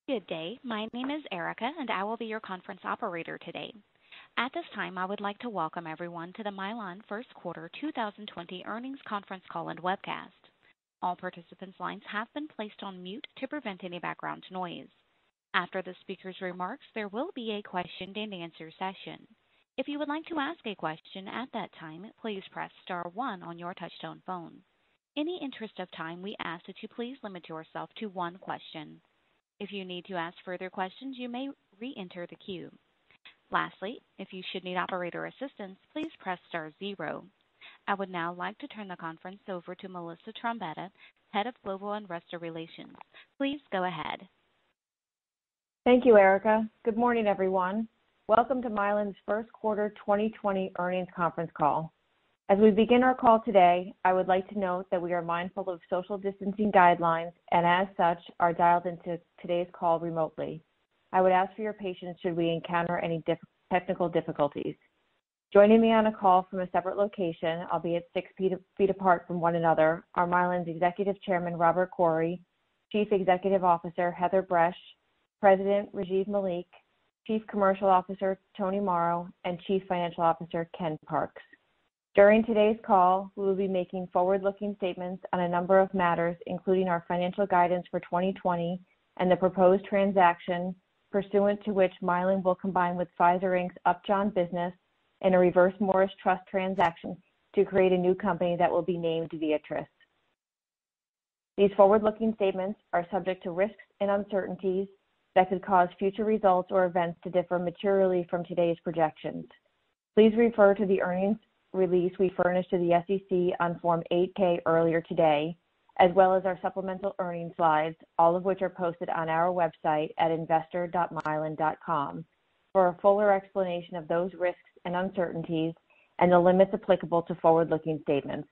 Good day. My name is Erica, and I will be your conference operator today. At this time, I would like to welcome everyone to the Mylan First Quarter 2020 Earnings Conference Call and Webcast. All participants' lines have been placed on mute to prevent any background noise. After the speaker's remarks, there will be a question-and-answer session. If you would like to ask a question at that time, please press star 1 on your touchtone phone. In the interest of time, we ask that you please limit yourself to one question. If you need to ask further questions, you may re-enter the queue. Lastly, if you should need operator assistance, please press star 0. I would now like to turn the conference over to Melissa Trombetta, Head of Global Investor Relations. Please go ahead. Thank you, Erica. Good morning, everyone. Welcome to Mylan's First Quarter 2020 Earnings Conference Call. As we begin our call today, I would like to note that we are mindful of social distancing guidelines and as such are dialed into today's call remotely. I would ask for your patience should we encounter any technical difficulties. Joining me on a call from a separate location, albeit 6 feet apart from one another, are Mylan's Executive Chairman, Robert Coury, Chief Executive Officer, Heather Bresch, President, Rajiv Malik, Chief Commercial Officer, Tony Morrow, and Chief Financial Officer, Ken Parks. During today's call, we will be making forward-looking statements on a number of matters, including our financial guidance for 2020 and the proposed transaction pursuant to which Mylan will combine with Pfizer Inc.'s Upjohn business in a reverse Morris Trust transaction to create a new company that will be named Viatris. These forward-looking statements are subject to risks and uncertainties that could cause future results or events to differ materially from today's projections. Please refer to the earnings release we furnished to the SEC on Form 8-K earlier today, as well as our supplemental earnings slides, all of which are posted on our website at investor.mylan.com for a fuller explanation of those risks and uncertainties and the limits applicable to forward-looking statements.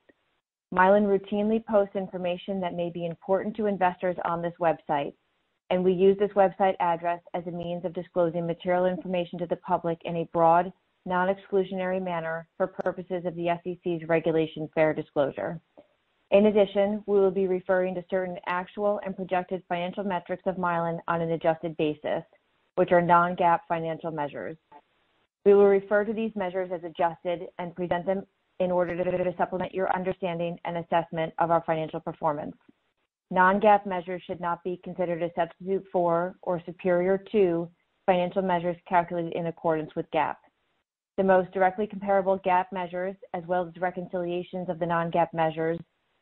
Mylan routinely posts information that may be important to investors on this website, and we use this website address as a means of disclosing material information to the public in a broad, non-exclusionary manner for purposes of the SEC's Regulation Fair Disclosure. In addition, we will be referring to certain actual and projected financial metrics of Mylan on an adjusted basis, which are non-GAAP financial measures. We will refer to these measures as adjusted and present them in order to supplement your understanding and assessment of our financial performance. Non-GAAP measures should not be considered a substitute for or superior to financial measures calculated in accordance with GAAP. The most directly comparable GAAP measures, as well as reconciliations of the non-GAAP measures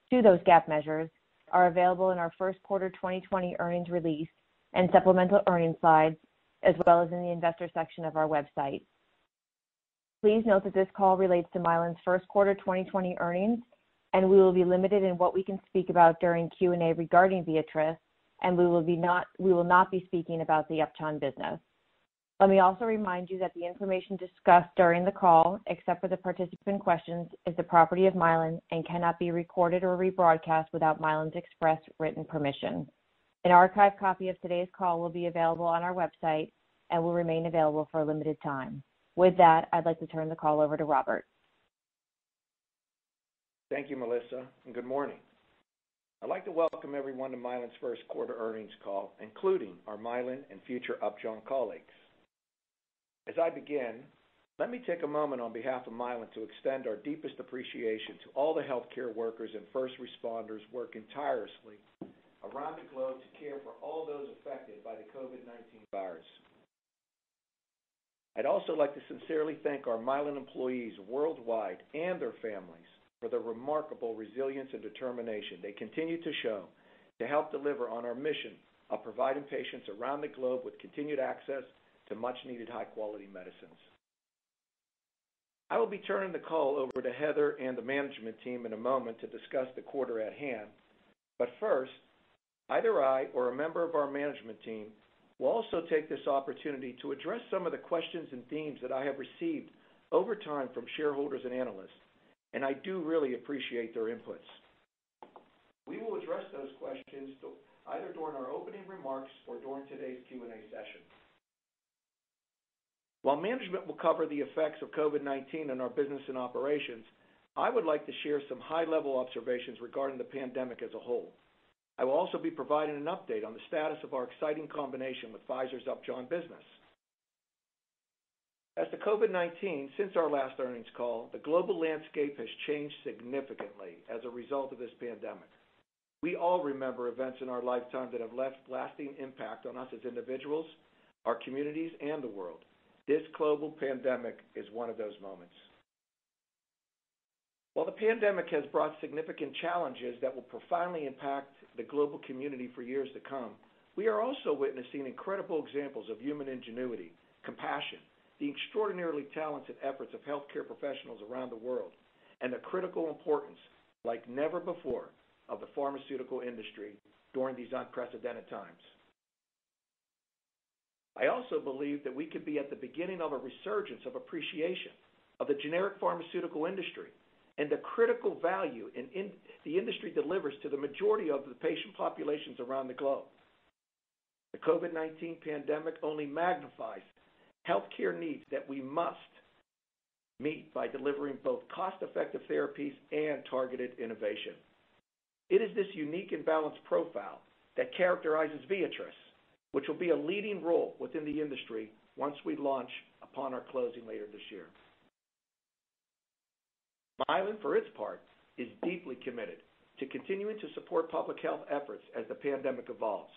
to those GAAP measures, are available in our first quarter 2020 earnings release and supplemental earnings slides, as well as in the investor section of our website. Please note that this call relates to Mylan's first quarter 2020 earnings, and we will be limited in what we can speak about during Q&A regarding Viatris, and we will not be speaking about the Upjohn business. Let me also remind you that the information discussed during the call, except for the participant questions, is the property of Mylan and cannot be recorded or rebroadcast without Mylan's express written permission. An archived copy of today's call will be available on our website and will remain available for a limited time. With that, I'd like to turn the call over to Robert. Thank you, Melissa, and good morning. I'd like to welcome everyone to Mylan's first quarter earnings call, including our Mylan and future Upjohn colleagues. As I begin, let me take a moment on behalf of Mylan to extend our deepest appreciation to all the healthcare workers and first responders working tirelessly around the globe to care for all those affected by the COVID-19 virus. I'd also like to sincerely thank our Mylan employees worldwide and their families for the remarkable resilience and determination they continue to show to help deliver on our mission of providing patients around the globe with continued access to much-needed high-quality medicines. I will be turning the call over to Heather and the management team in a moment to discuss the quarter at hand, but first, either I or a member of our management team will also take this opportunity to address some of the questions and themes that I have received over time from shareholders and analysts, and I do really appreciate their inputs. We will address those questions either during our opening remarks or during today's Q&A session. While management will cover the effects of COVID-19 on our business and operations, I would like to share some high-level observations regarding the pandemic as a whole. I will also be providing an update on the status of our exciting combination with Pfizer's Upjohn business. As to COVID-19, since our last earnings call, the global landscape has changed significantly as a result of this pandemic. We all remember events in our lifetime that have left lasting impact on us as individuals, our communities, and the world. This global pandemic is one of those moments. While the pandemic has brought significant challenges that will profoundly impact the global community for years to come, we are also witnessing incredible examples of human ingenuity, compassion, the extraordinarily talented efforts of healthcare professionals around the world, and the critical importance, like never before, of the pharmaceutical industry during these unprecedented times. I also believe that we could be at the beginning of a resurgence of appreciation of the generic pharmaceutical industry and the critical value the industry delivers to the majority of the patient populations around the globe. The COVID-19 pandemic only magnifies healthcare needs that we must meet by delivering both cost-effective therapies and targeted innovation. It is this unique and balanced profile that characterizes Viatris, which will be a leading role within the industry once we launch upon our closing later this year. Mylan, for its part, is deeply committed to continuing to support public health efforts as the pandemic evolves,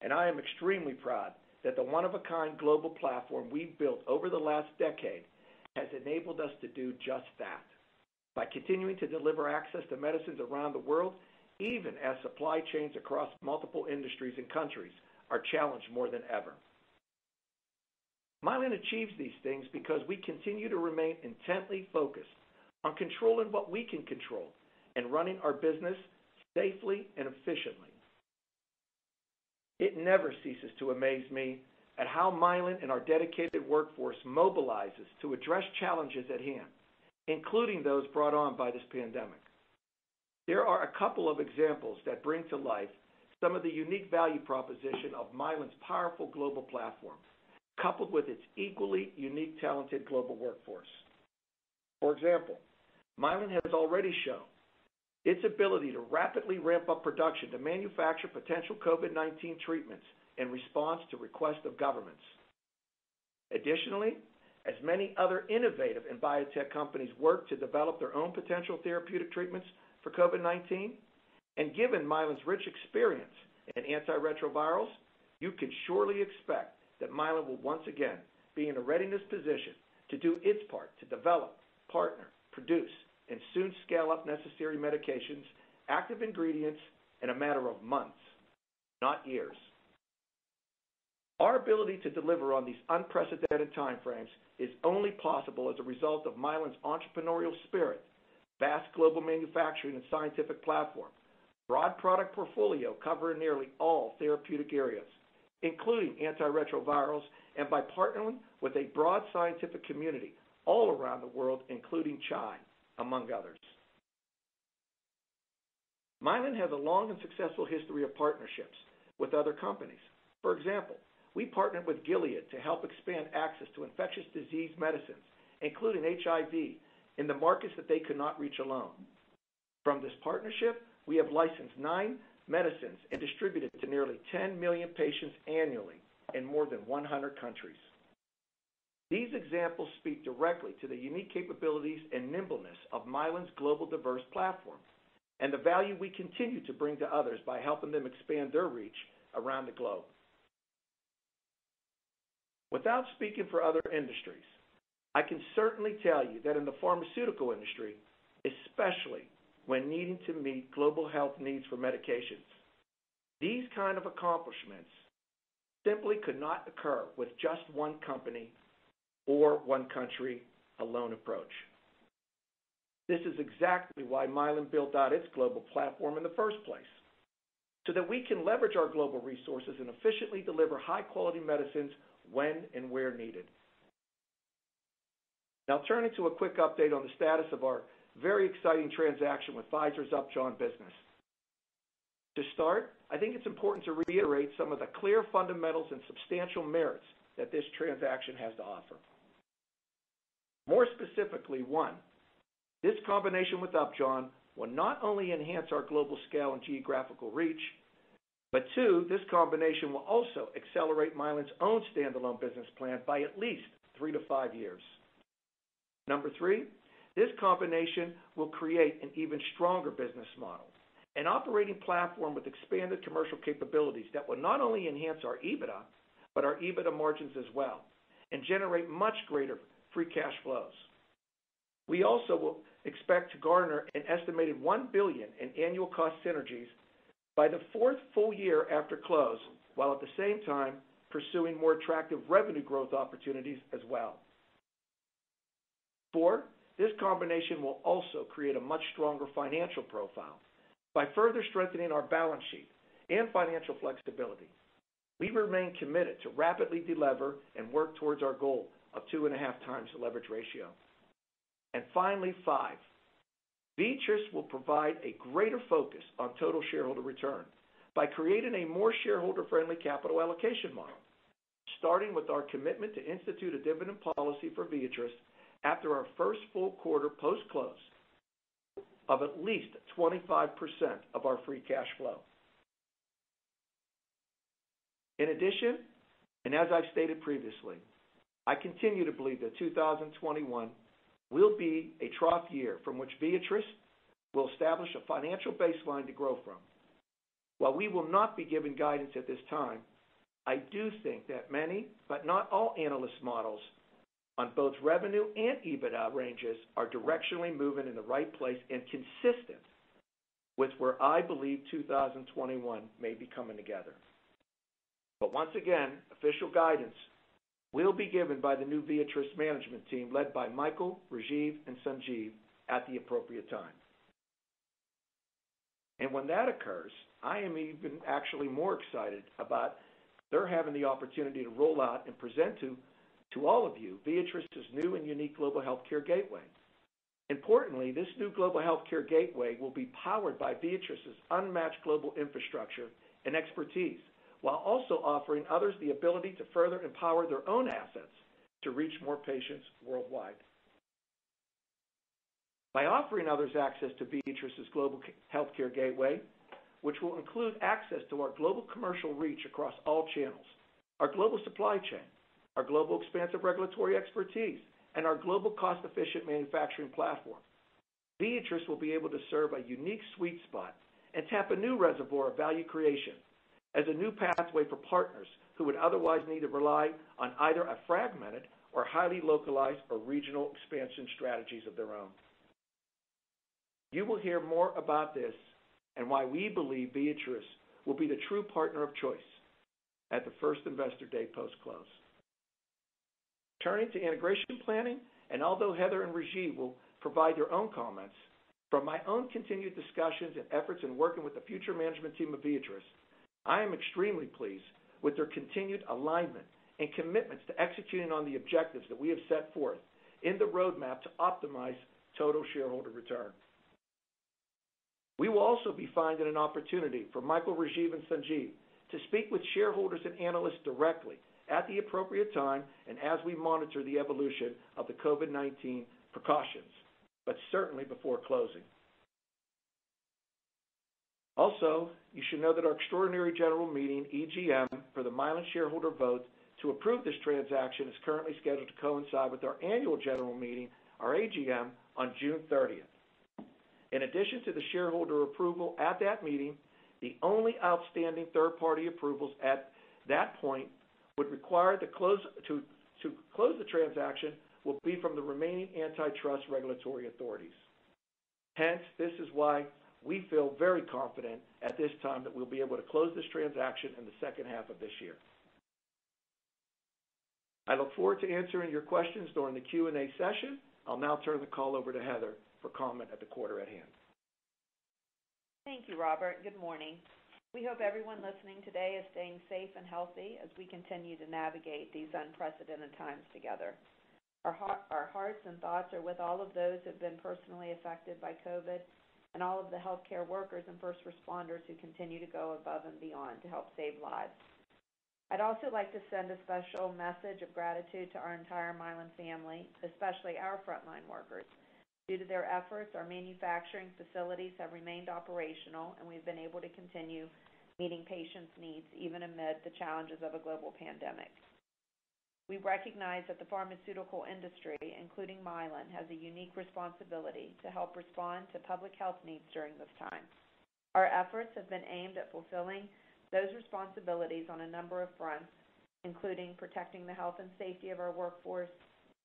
and I am extremely proud that the one-of-a-kind global platform we've built over the last decade has enabled us to do just that, by continuing to deliver access to medicines around the world, even as supply chains across multiple industries and countries are challenged more than ever. Mylan achieves these things because we continue to remain intently focused on controlling what we can control and running our business safely and efficiently. It never ceases to amaze me at how Mylan and our dedicated workforce mobilizes to address challenges at hand, including those brought on by this pandemic. There are a couple of examples that bring to life some of the unique value proposition of Mylan's powerful global platform, coupled with its equally unique talented global workforce. For example, Mylan has already shown its ability to rapidly ramp up production to manufacture potential COVID-19 treatments in response to requests of governments. Additionally, as many other innovative and biotech companies work to develop their own potential therapeutic treatments for COVID-19, and given Mylan's rich experience in antiretrovirals, you can surely expect that Mylan will once again be in a readiness position to do its part to develop, partner, produce, and soon scale up necessary medications, active ingredients in a matter of months, not years. Our ability to deliver on these unprecedented timeframes is only possible as a result of Mylan's entrepreneurial spirit, vast global manufacturing and scientific platform, broad product portfolio covering nearly all therapeutic areas, including antiretrovirals, and by partnering with a broad scientific community all around the world, including China, among others. Mylan has a long and successful history of partnerships with other companies. For example, we partnered with Gilead to help expand access to infectious disease medicines, including HIV, in the markets that they could not reach alone. From this partnership, we have licensed 9 medicines and distributed to nearly 10 million patients annually in more than 100 countries. These examples speak directly to the unique capabilities and nimbleness of Mylan's global diverse platform and the value we continue to bring to others by helping them expand their reach around the globe. Without speaking for other industries, I can certainly tell you that in the pharmaceutical industry, especially when needing to meet global health needs for medications, these kind of accomplishments simply could not occur with just one company or one country alone approach. This is exactly why Mylan built out its global platform in the first place, so that we can leverage our global resources and efficiently deliver high-quality medicines when and where needed. Now turning to a quick update on the status of our very exciting transaction with Pfizer's Upjohn business. To start, I think it's important to reiterate some of the clear fundamentals and substantial merits that this transaction has to offer. More specifically, 1, this combination with Upjohn will not only enhance our global scale and geographical reach, But two, this combination will also accelerate Mylan's own standalone business plan by at least 3 to 5 years. Number three, this combination will create an even stronger business model, an operating platform with expanded commercial capabilities that will not only enhance our EBITDA, but our EBITDA margins as well, and generate much greater free cash flows. We also will expect to garner an estimated $1 billion in annual cost synergies by the fourth full year after close, while at the same time pursuing more attractive revenue growth opportunities as well. Four, this combination will also create a much stronger financial profile by further strengthening our balance sheet and financial flexibility. We remain committed to rapidly delever and work towards our goal of 2.5 times the leverage ratio. And finally, five, Viatris will provide a greater focus on total shareholder return by creating a more shareholder-friendly capital allocation model, starting with our commitment to institute a dividend policy for Viatris after our first full quarter post-close of at least 25% of our free cash flow. In addition, and as I've stated previously, I continue to believe that 2021 will be a trough year from which Viatris will establish a financial baseline to grow from. While we will not be giving guidance at this time, I do think that many, but not all analyst models on both revenue and EBITDA ranges are directionally moving in the right place and consistent with where I believe 2021 may be coming together. But once again, official guidance will be given by the new Viatris management team led by Michael, Rajiv, and Sanjeev at the appropriate time. And when that occurs, I am even actually more excited about their having the opportunity to roll out and present to all of you Viatris' new and unique Global Healthcare Gateway. Importantly, this new Global Healthcare Gateway will be powered by Viatris' unmatched global infrastructure and expertise, while also offering others the ability to further empower their own assets to reach more patients worldwide. By offering others access to Viatris' Global Healthcare Gateway, which will include access to our global commercial reach across all channels, our global supply chain, our global expansive regulatory expertise, and our global cost-efficient manufacturing platform, Viatris will be able to serve a unique sweet spot and tap a new reservoir of value creation as a new pathway for partners who would otherwise need to rely on either a fragmented or highly localized or regional expansion strategies of their own. You will hear more about this and why we believe Viatris will be the true partner of choice at the first Investor Day post-close. Turning to integration planning, and although Heather and Rajiv will provide their own comments, from my own continued discussions and efforts in working with the future management team of Viatris, I am extremely pleased with their continued alignment and commitments to executing on the objectives that we have set forth in the roadmap to optimize total shareholder return. We will also be finding an opportunity for Michael, Rajiv, and Sanjeev to speak with shareholders and analysts directly at the appropriate time and as we monitor the evolution of the COVID-19 precautions, but certainly before closing. Also, you should know that our extraordinary general meeting, EGM, for the Mylan shareholder vote to approve this transaction is currently scheduled to coincide with our annual general meeting, our AGM, on June 30th. In addition to the shareholder approval at that meeting, the only outstanding third-party approvals at that point would require to close the transaction will be from the remaining antitrust regulatory authorities. Hence, this is why we feel very confident at this time that we'll be able to close this transaction in the second half of this year. I look forward to answering your questions during the Q&A session. I'll now turn the call over to Heather for comment at the quarter at hand. Thank you, Robert. Good morning. We hope everyone listening today is staying safe and healthy as we continue to navigate these unprecedented times together. Our hearts and thoughts are with all of those who have been personally affected by COVID and all of the healthcare workers and first responders who continue to go above and beyond to help save lives. I'd also like to send a special message of gratitude to our entire Mylan family, especially our frontline workers. Due to their efforts, our manufacturing facilities have remained operational, and we've been able to continue meeting patients' needs even amid the challenges of a global pandemic. We recognize that the pharmaceutical industry, including Mylan, has a unique responsibility to help respond to public health needs during this time. Our efforts have been aimed at fulfilling those responsibilities on a number of fronts, including protecting the health and safety of our workforce,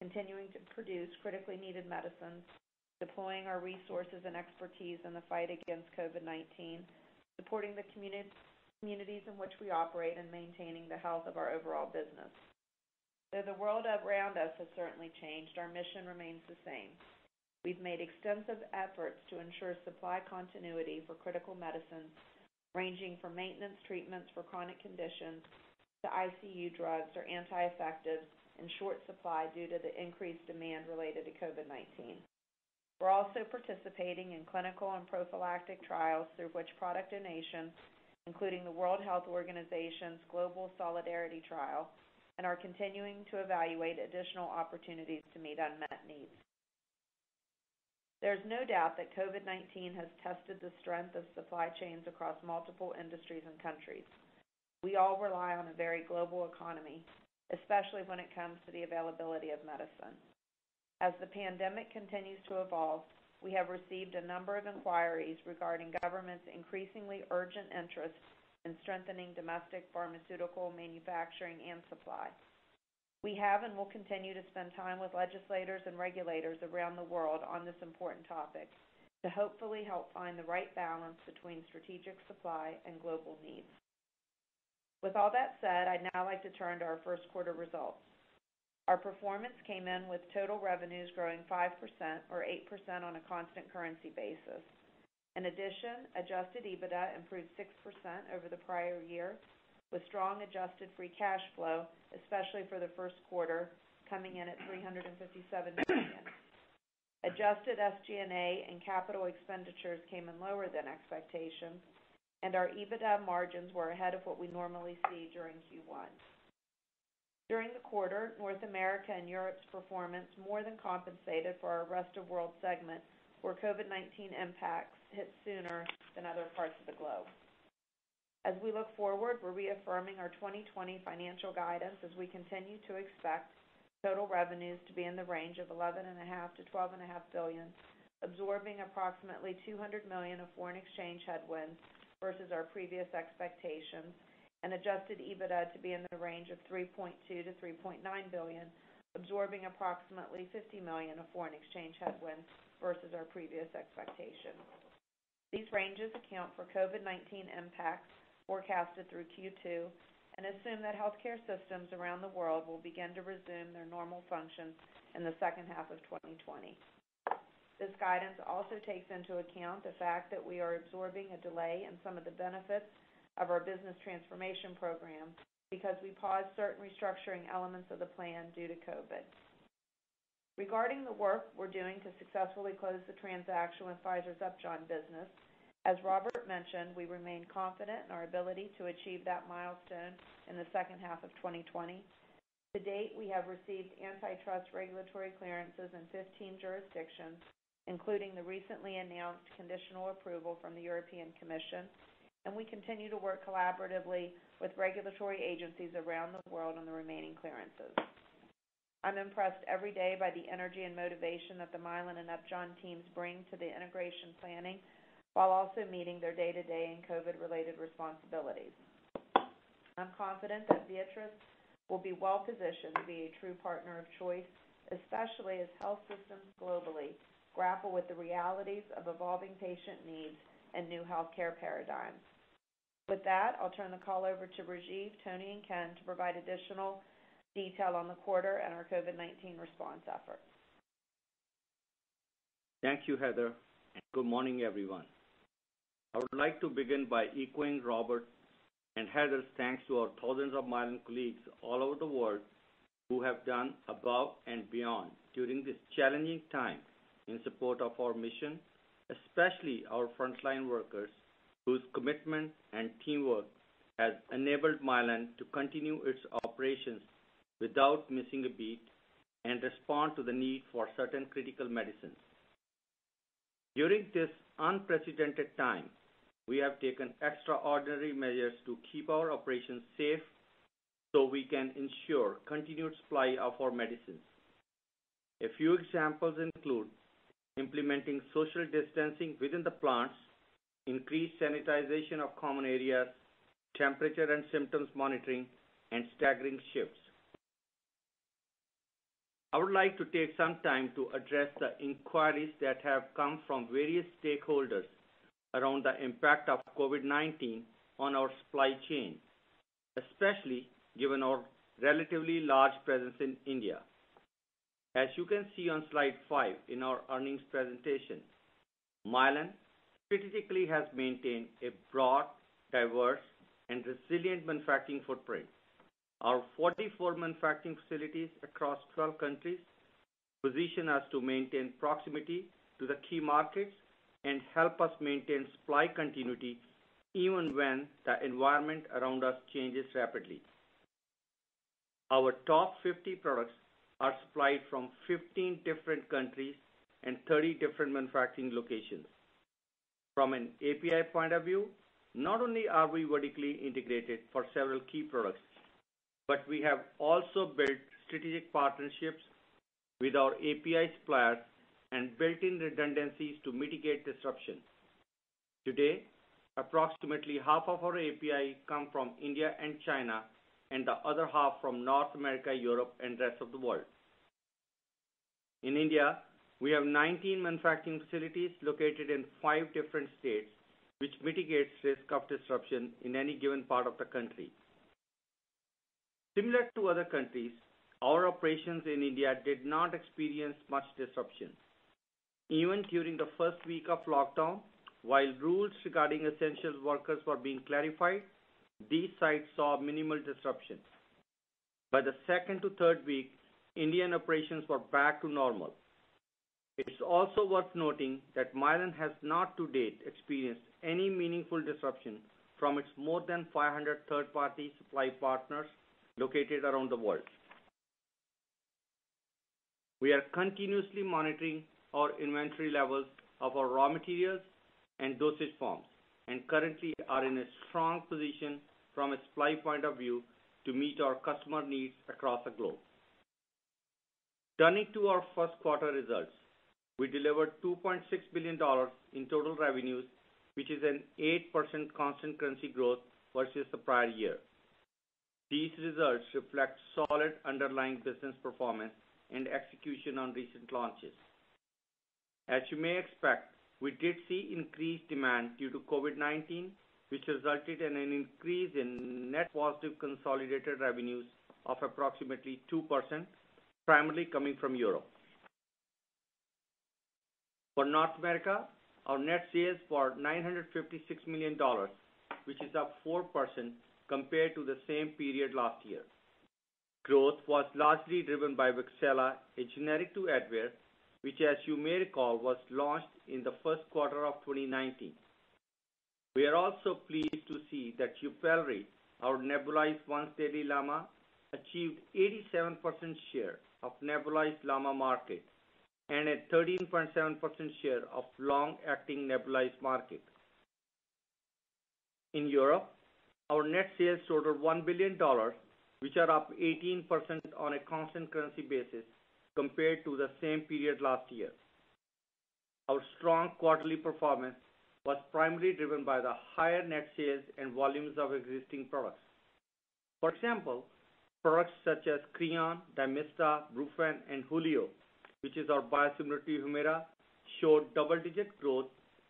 continuing to produce critically needed medicines, deploying our resources and expertise in the fight against COVID-19, supporting the communities in which we operate, and maintaining the health of our overall business. Though the world around us has certainly changed, our mission remains the same. We've made extensive efforts to ensure supply continuity for critical medicines, ranging from maintenance treatments for chronic conditions to ICU drugs or anti-infectives in short supply due to the increased demand related to COVID-19. We're also participating in clinical and prophylactic trials through which product donations, including the World Health Organization's Global Solidarity Trial, and are continuing to evaluate additional opportunities to meet unmet needs. There's no doubt that COVID-19 has tested the strength of supply chains across multiple industries and countries. We all rely on a very global economy, especially when it comes to the availability of medicine. As the pandemic continues to evolve, we have received a number of inquiries regarding government's increasingly urgent interest in strengthening domestic pharmaceutical manufacturing and supply. We have and will continue to spend time with legislators and regulators around the world on this important topic to hopefully help find the right balance between strategic supply and global needs. With all that said, I'd now like to turn to our first quarter results. Our performance came in with total revenues growing 5% or 8% on a constant currency basis. In addition, adjusted EBITDA improved 6% over the prior year, with strong adjusted free cash flow, especially for the first quarter, coming in at $357 million. Adjusted SG&A and capital expenditures came in lower than expectations, and our EBITDA margins were ahead of what we normally see during Q1. During the quarter, North America and Europe's performance more than compensated for our Rest of World segment, where COVID-19 impacts hit sooner than other parts of the globe. As we look forward, we're reaffirming our 2020 financial guidance as we continue to expect total revenues to be in the range of $11.5 to $12.5 billion, absorbing approximately $200 million of foreign exchange headwinds versus our previous expectations, and adjusted EBITDA to be in the range of $3.2 to $3.9 billion, absorbing approximately $50 million of foreign exchange headwinds versus our previous expectations. These ranges account for COVID-19 impacts forecasted through Q2 and assume that healthcare systems around the world will begin to resume their normal functions in the second half of 2020. This guidance also takes into account the fact that we are absorbing a delay in some of the benefits of our business transformation program because we paused certain restructuring elements of the plan due to COVID. Regarding the work we're doing to successfully close the transaction with Pfizer's Upjohn business, as Robert mentioned, we remain confident in our ability to achieve that milestone in the second half of 2020. To date, we have received antitrust regulatory clearances in 15 jurisdictions, including the recently announced conditional approval from the European Commission, and we continue to work collaboratively with regulatory agencies around the world on the remaining clearances. I'm impressed every day by the energy and motivation that the Mylan and Upjohn teams bring to the integration planning, while also meeting their day-to-day and COVID-related responsibilities. I'm confident that Viatris will be well-positioned to be a true partner of choice, especially as health systems globally grapple with the realities of evolving patient needs and new healthcare paradigms. With that, I'll turn the call over to Rajiv, Tony, and Ken to provide additional detail on the quarter and our COVID-19 response efforts. Thank you, Heather, and good morning, everyone. I would like to begin by echoing Robert and Heather's thanks to our thousands of Mylan colleagues all over the world who have done above and beyond during this challenging time in support of our mission, especially our frontline workers whose commitment and teamwork has enabled Mylan to continue its operations without missing a beat and respond to the need for certain critical medicines. During this unprecedented time, we have taken extraordinary measures to keep our operations safe so we can ensure continued supply of our medicines. A few examples include implementing social distancing within the plants, increased sanitization of common areas, temperature and symptoms monitoring, and staggering shifts. I would like to take some time to address the inquiries that have come from various stakeholders around the impact of COVID-19 on our supply chain, especially given our relatively large presence in India. As you can see on slide 5 in our earnings presentation, Mylan strategically has maintained a broad, diverse, and resilient manufacturing footprint. Our 44 manufacturing facilities across 12 countries position us to maintain proximity to the key markets and help us maintain supply continuity even when the environment around us changes rapidly. Our top 50 products are supplied from 15 different countries and 30 different manufacturing locations. From an API point of view, not only are we vertically integrated for several key products, but we have also built strategic partnerships with our API suppliers and built-in redundancies to mitigate disruption. Today, approximately half of our API come from India and China, and the other half from North America, Europe, and rest of the world. In India, we have 19 manufacturing facilities located in 5 different states, which mitigates risk of disruption in any given part of the country. Similar to other countries, our operations in India did not experience much disruption. Even during the first week of lockdown, while rules regarding essential workers were being clarified, these sites saw minimal disruption. By the second to third week, Indian operations were back to normal. It's also worth noting that Mylan has not to date experienced any meaningful disruption from its more than 500 third-party supply partners located around the world. We are continuously monitoring our inventory levels of our raw materials and dosage forms, and currently are in a strong position from a supply point of view to meet our customer needs across the globe. Turning to our first quarter results, we delivered $2.6 billion in total revenues, which is an 8% constant currency growth versus the prior year. These results reflect solid underlying business performance and execution on recent launches. As you may expect, we did see increased demand due to COVID-19, which resulted in an increase in net positive consolidated revenues of approximately 2%, primarily coming from Europe. For North America, our net sales were $956 million, which is up 4% compared to the same period last year. Growth was largely driven by Wixela, a generic to Advair, which, as you may recall, was launched in the first quarter of 2019. We are also pleased to see that Yupelri, our nebulized once-daily LAMA, achieved 87% share of nebulized LAMA market and a 13.7% share of long-acting nebulized market. In Europe, our net sales totaled $1 billion, which are up 18% on a constant currency basis compared to the same period last year. Our strong quarterly performance was primarily driven by the higher net sales and volumes of existing products. For example, products such as Creon, Dymista, Brufen, and Julio, which is our biosimilar to Humira, showed double-digit growth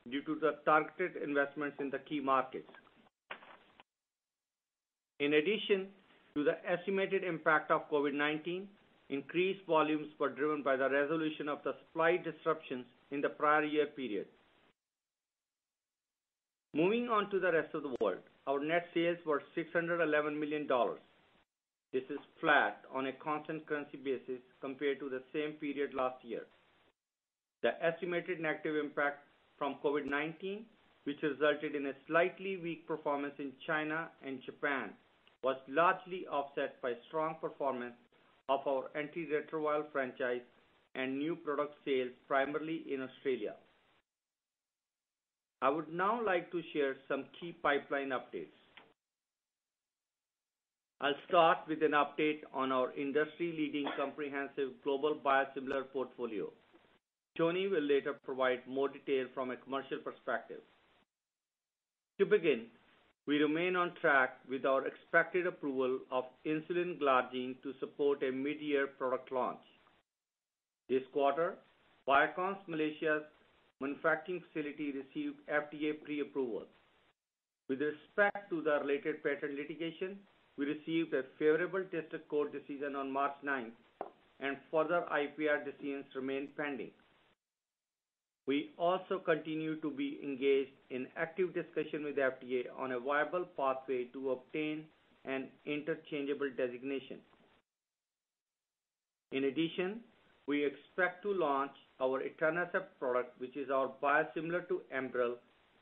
due to the targeted investments in the key markets. In addition to the estimated impact of COVID-19, increased volumes were driven by the resolution of the supply disruptions in the prior year period. Moving on to the rest of the world, our net sales were $611 million. This is flat on a constant currency basis compared to the same period last year. The estimated negative impact from COVID-19, which resulted in a slightly weak performance in China and Japan, was largely offset by strong performance of our antiretroviral franchise and new product sales primarily in Australia. I would now like to share some key pipeline updates. I'll start with an update on our industry-leading comprehensive global biosimilar portfolio. Tony will later provide more detail from a commercial perspective. To begin, we remain on track with our expected approval of insulin glargine to support a mid-year product launch. This quarter, Biocon's Malaysia's manufacturing facility received FDA pre-approval. With respect to the related patent litigation, we received a favorable district court decision on March 9th, and further IPR decisions remain pending. We also continue to be engaged in active discussion with FDA on a viable pathway to obtain an interchangeable designation. In addition, we expect to launch our etanercept product, which is our biosimilar to Enbrel,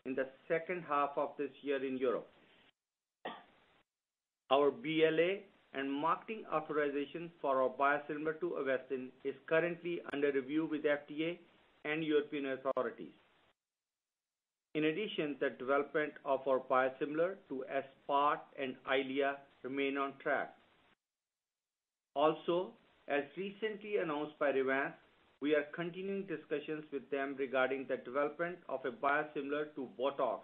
in the second half of this year in Europe. Our BLA and marketing authorization for our biosimilar to Avastin is currently under review with FDA and European authorities. In addition, the development of our biosimilar to Aspart and Eylea remain on track. Also, as recently announced by Revance, we are continuing discussions with them regarding the development of a biosimilar to Botox.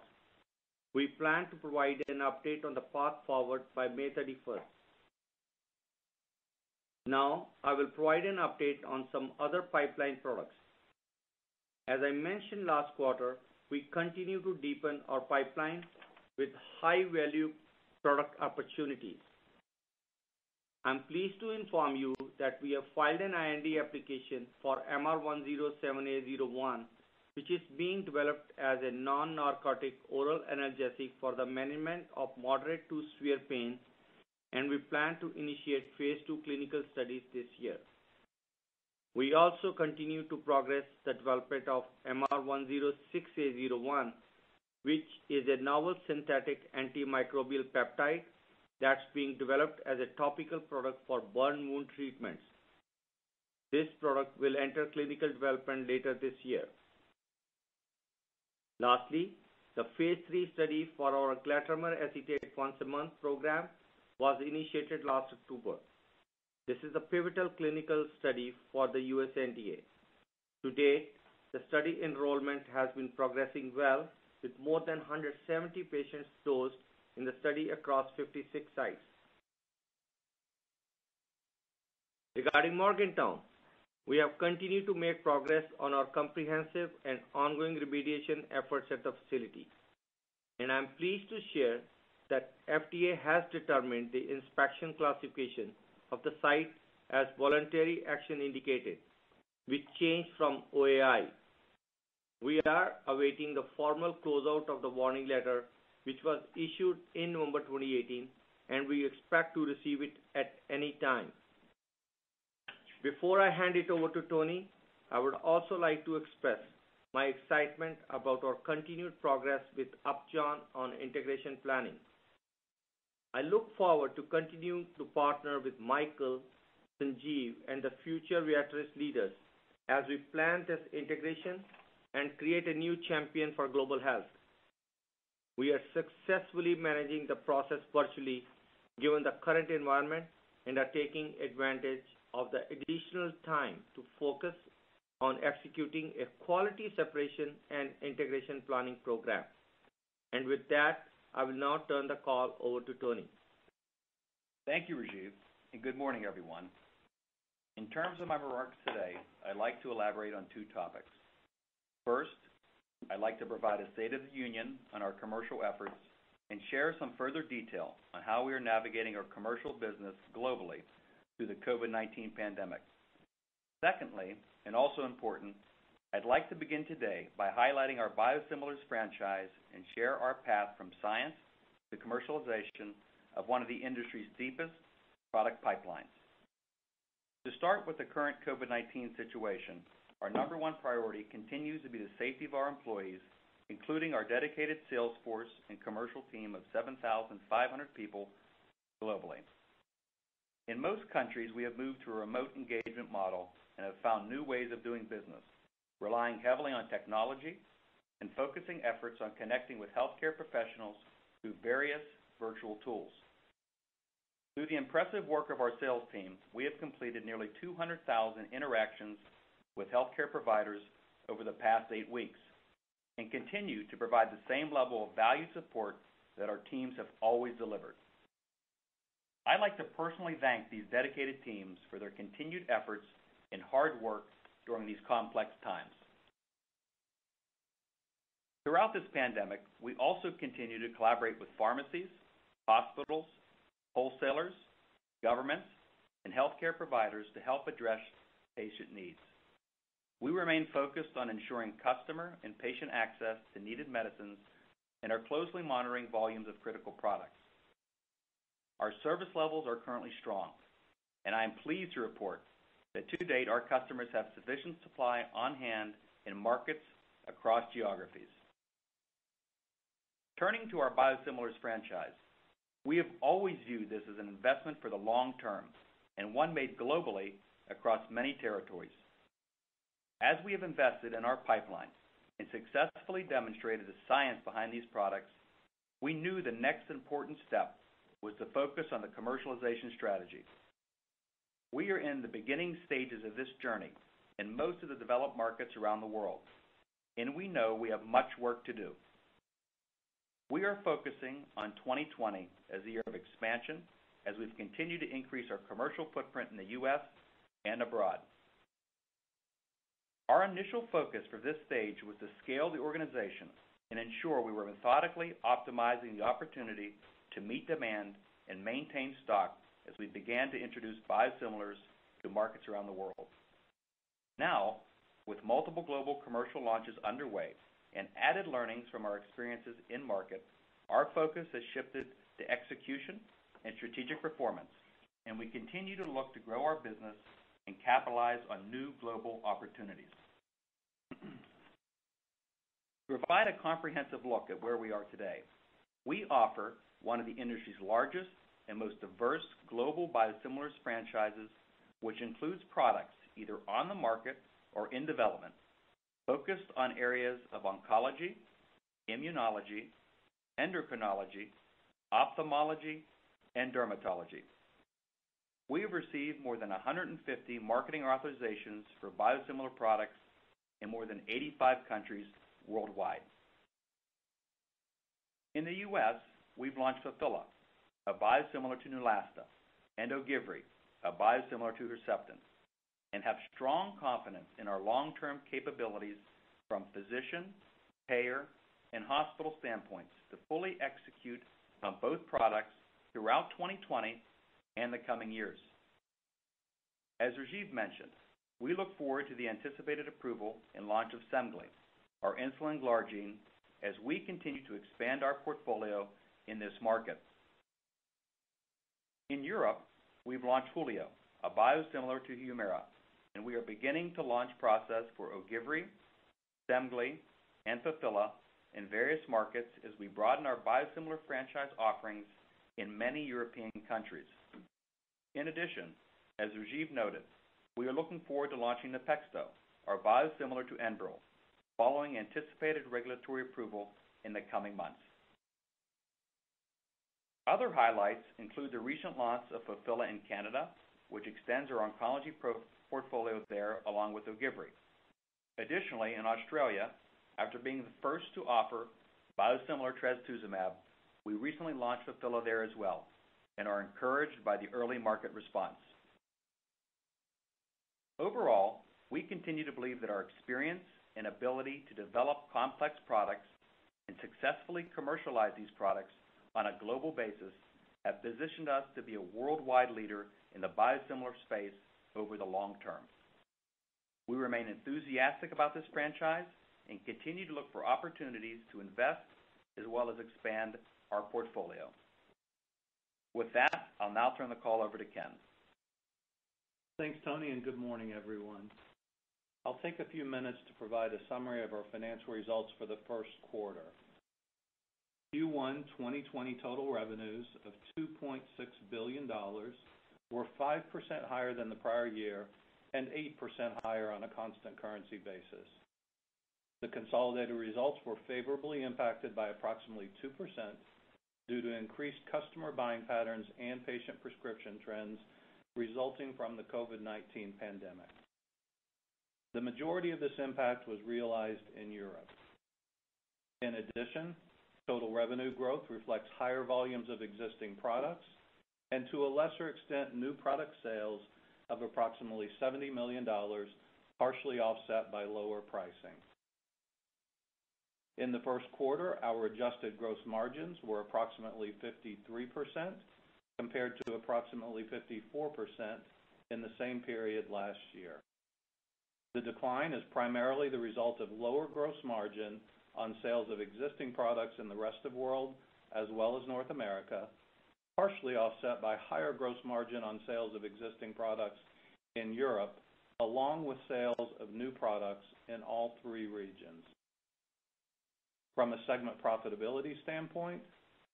We plan to provide an update on the path forward by May 31st. Now, I will provide an update on some other pipeline products. As I mentioned last quarter, we continue to deepen our pipeline with high-value product opportunities. I'm pleased to inform you that we have filed an IND application for MR107A01, which is being developed as a non-narcotic oral analgesic for the management of moderate to severe pain, and we plan to initiate phase 2 clinical studies this year. We also continue to progress the development of MR106A01, which is a novel synthetic antimicrobial peptide that's being developed as a topical product for burn wound treatments. This product will enter clinical development later this year. Lastly, the phase 3 study for our glatiramer acetate once a month program was initiated last October. This is a pivotal clinical study for the US NDA. To date, the study enrollment has been progressing well, with more than 170 patients dosed in the study across 56 sites. Regarding Morgantown, we have continued to make progress on our comprehensive and ongoing remediation efforts at the facility. And I'm pleased to share that FDA has determined the inspection classification of the site as voluntary action indicated, which changed from OAI. We are awaiting the formal closeout of the warning letter, which was issued in November 2018, and we expect to receive it at any time. Before I hand it over to Tony, I would also like to express my excitement about our continued progress with Upjohn on integration planning. I look forward to continuing to partner with Michael, Sanjeev, and the future Viatris leaders as we plan this integration and create a new champion for global health. We are successfully managing the process virtually given the current environment and are taking advantage of the additional time to focus on executing a quality separation and integration planning program. And with that, I will now turn the call over to Tony. Thank you, Rajiv, and good morning, everyone. In terms of my remarks today, I'd like to elaborate on two topics. First, I'd like to provide a State of the Union on our commercial efforts and share some further detail on how we are navigating our commercial business globally through the COVID-19 pandemic. Secondly, and also important, I'd like to begin today by highlighting our Biosimilars franchise and share our path from science to commercialization of one of the industry's deepest product pipelines. To start with the current COVID-19 situation, our number one priority continues to be the safety of our employees, including our dedicated sales force and commercial team of 7,500 people globally. In most countries, we have moved to a remote engagement model and have found new ways of doing business, relying heavily on technology, and focusing efforts on connecting with healthcare professionals through various virtual tools. Through the impressive work of our sales team, we have completed nearly 200,000 interactions with healthcare providers over the past 8 weeks and continue to provide the same level of value support that our teams have always delivered. I'd like to personally thank these dedicated teams for their continued efforts and hard work during these complex times. Throughout this pandemic, we also continue to collaborate with pharmacies, hospitals, wholesalers, governments, and healthcare providers to help address patient needs. We remain focused on ensuring customer and patient access to needed medicines and are closely monitoring volumes of critical products. Our service levels are currently strong, and I am pleased to report that to date our customers have sufficient supply on hand in markets across geographies. Turning to our Biosimilars franchise, we have always viewed this as an investment for the long term and one made globally across many territories. As we have invested in our pipeline and successfully demonstrated the science behind these products, we knew the next important step was to focus on the commercialization strategy. We are in the beginning stages of this journey in most of the developed markets around the world, and we know we have much work to do. We are focusing on 2020 as a year of expansion as we've continued to increase our commercial footprint in the U.S. and abroad. Our initial focus for this stage was to scale the organization and ensure we were methodically optimizing the opportunity to meet demand and maintain stock as we began to introduce biosimilars to markets around the world. Now, with multiple global commercial launches underway and added learnings from our experiences in market, our focus has shifted to execution and strategic performance, and we continue to look to grow our business and capitalize on new global opportunities. To provide a comprehensive look at where we are today, we offer one of the industry's largest and most diverse global biosimilars franchises, which includes products either on the market or in development, focused on areas of oncology, immunology, endocrinology, ophthalmology, and dermatology. We have received more than 150 marketing authorizations for biosimilar products in more than 85 countries worldwide. In the U.S., we've launched Fulphila, a biosimilar to Neulasta, and Ogivri, a biosimilar to Herceptin, and have strong confidence in our long-term capabilities from physician, payer, and hospital standpoints to fully execute on both products throughout 2020 and the coming years. As Rajiv mentioned, we look forward to the anticipated approval and launch of Semglee, our insulin glargine, as we continue to expand our portfolio in this market. In Europe, we've launched Hulio, a biosimilar to Humira, and we are beginning the launch process for Ogivri, Semglee, and Fulphila in various markets as we broaden our biosimilar franchise offerings in many European countries. In addition, as Rajiv noted, we are looking forward to launching Nepexto, our biosimilar to Enbrel, following anticipated regulatory approval in the coming months. Other highlights include the recent launch of Fulphila in Canada, which extends our oncology portfolio there along with Ogivri. Additionally, in Australia, after being the first to offer biosimilar trastuzumab, we recently launched Fulphila there as well and are encouraged by the early market response. Overall, we continue to believe that our experience and ability to develop complex products and successfully commercialize these products on a global basis have positioned us to be a worldwide leader in the biosimilar space over the long term. We remain enthusiastic about this franchise and continue to look for opportunities to invest as well as expand our portfolio. With that, I'll now turn the call over to Ken. Thanks, Tony, and good morning, everyone. I'll take a few minutes to provide a summary of our financial results for the first quarter. Q1 2020 total revenues of $2.6 billion were 5% higher than the prior year and 8% higher on a constant currency basis. The consolidated results were favorably impacted by approximately 2% due to increased customer buying patterns and patient prescription trends resulting from the COVID-19 pandemic. The majority of this impact was realized in Europe. In addition, total revenue growth reflects higher volumes of existing products and, to a lesser extent, new product sales of approximately $70 million, partially offset by lower pricing. In the first quarter, our adjusted gross margins were approximately 53%, compared to approximately 54% in the same period last year. The decline is primarily the result of lower gross margin on sales of existing products in the rest of the world as well as North America, partially offset by higher gross margin on sales of existing products in Europe, along with sales of new products in all three regions. From a segment profitability standpoint,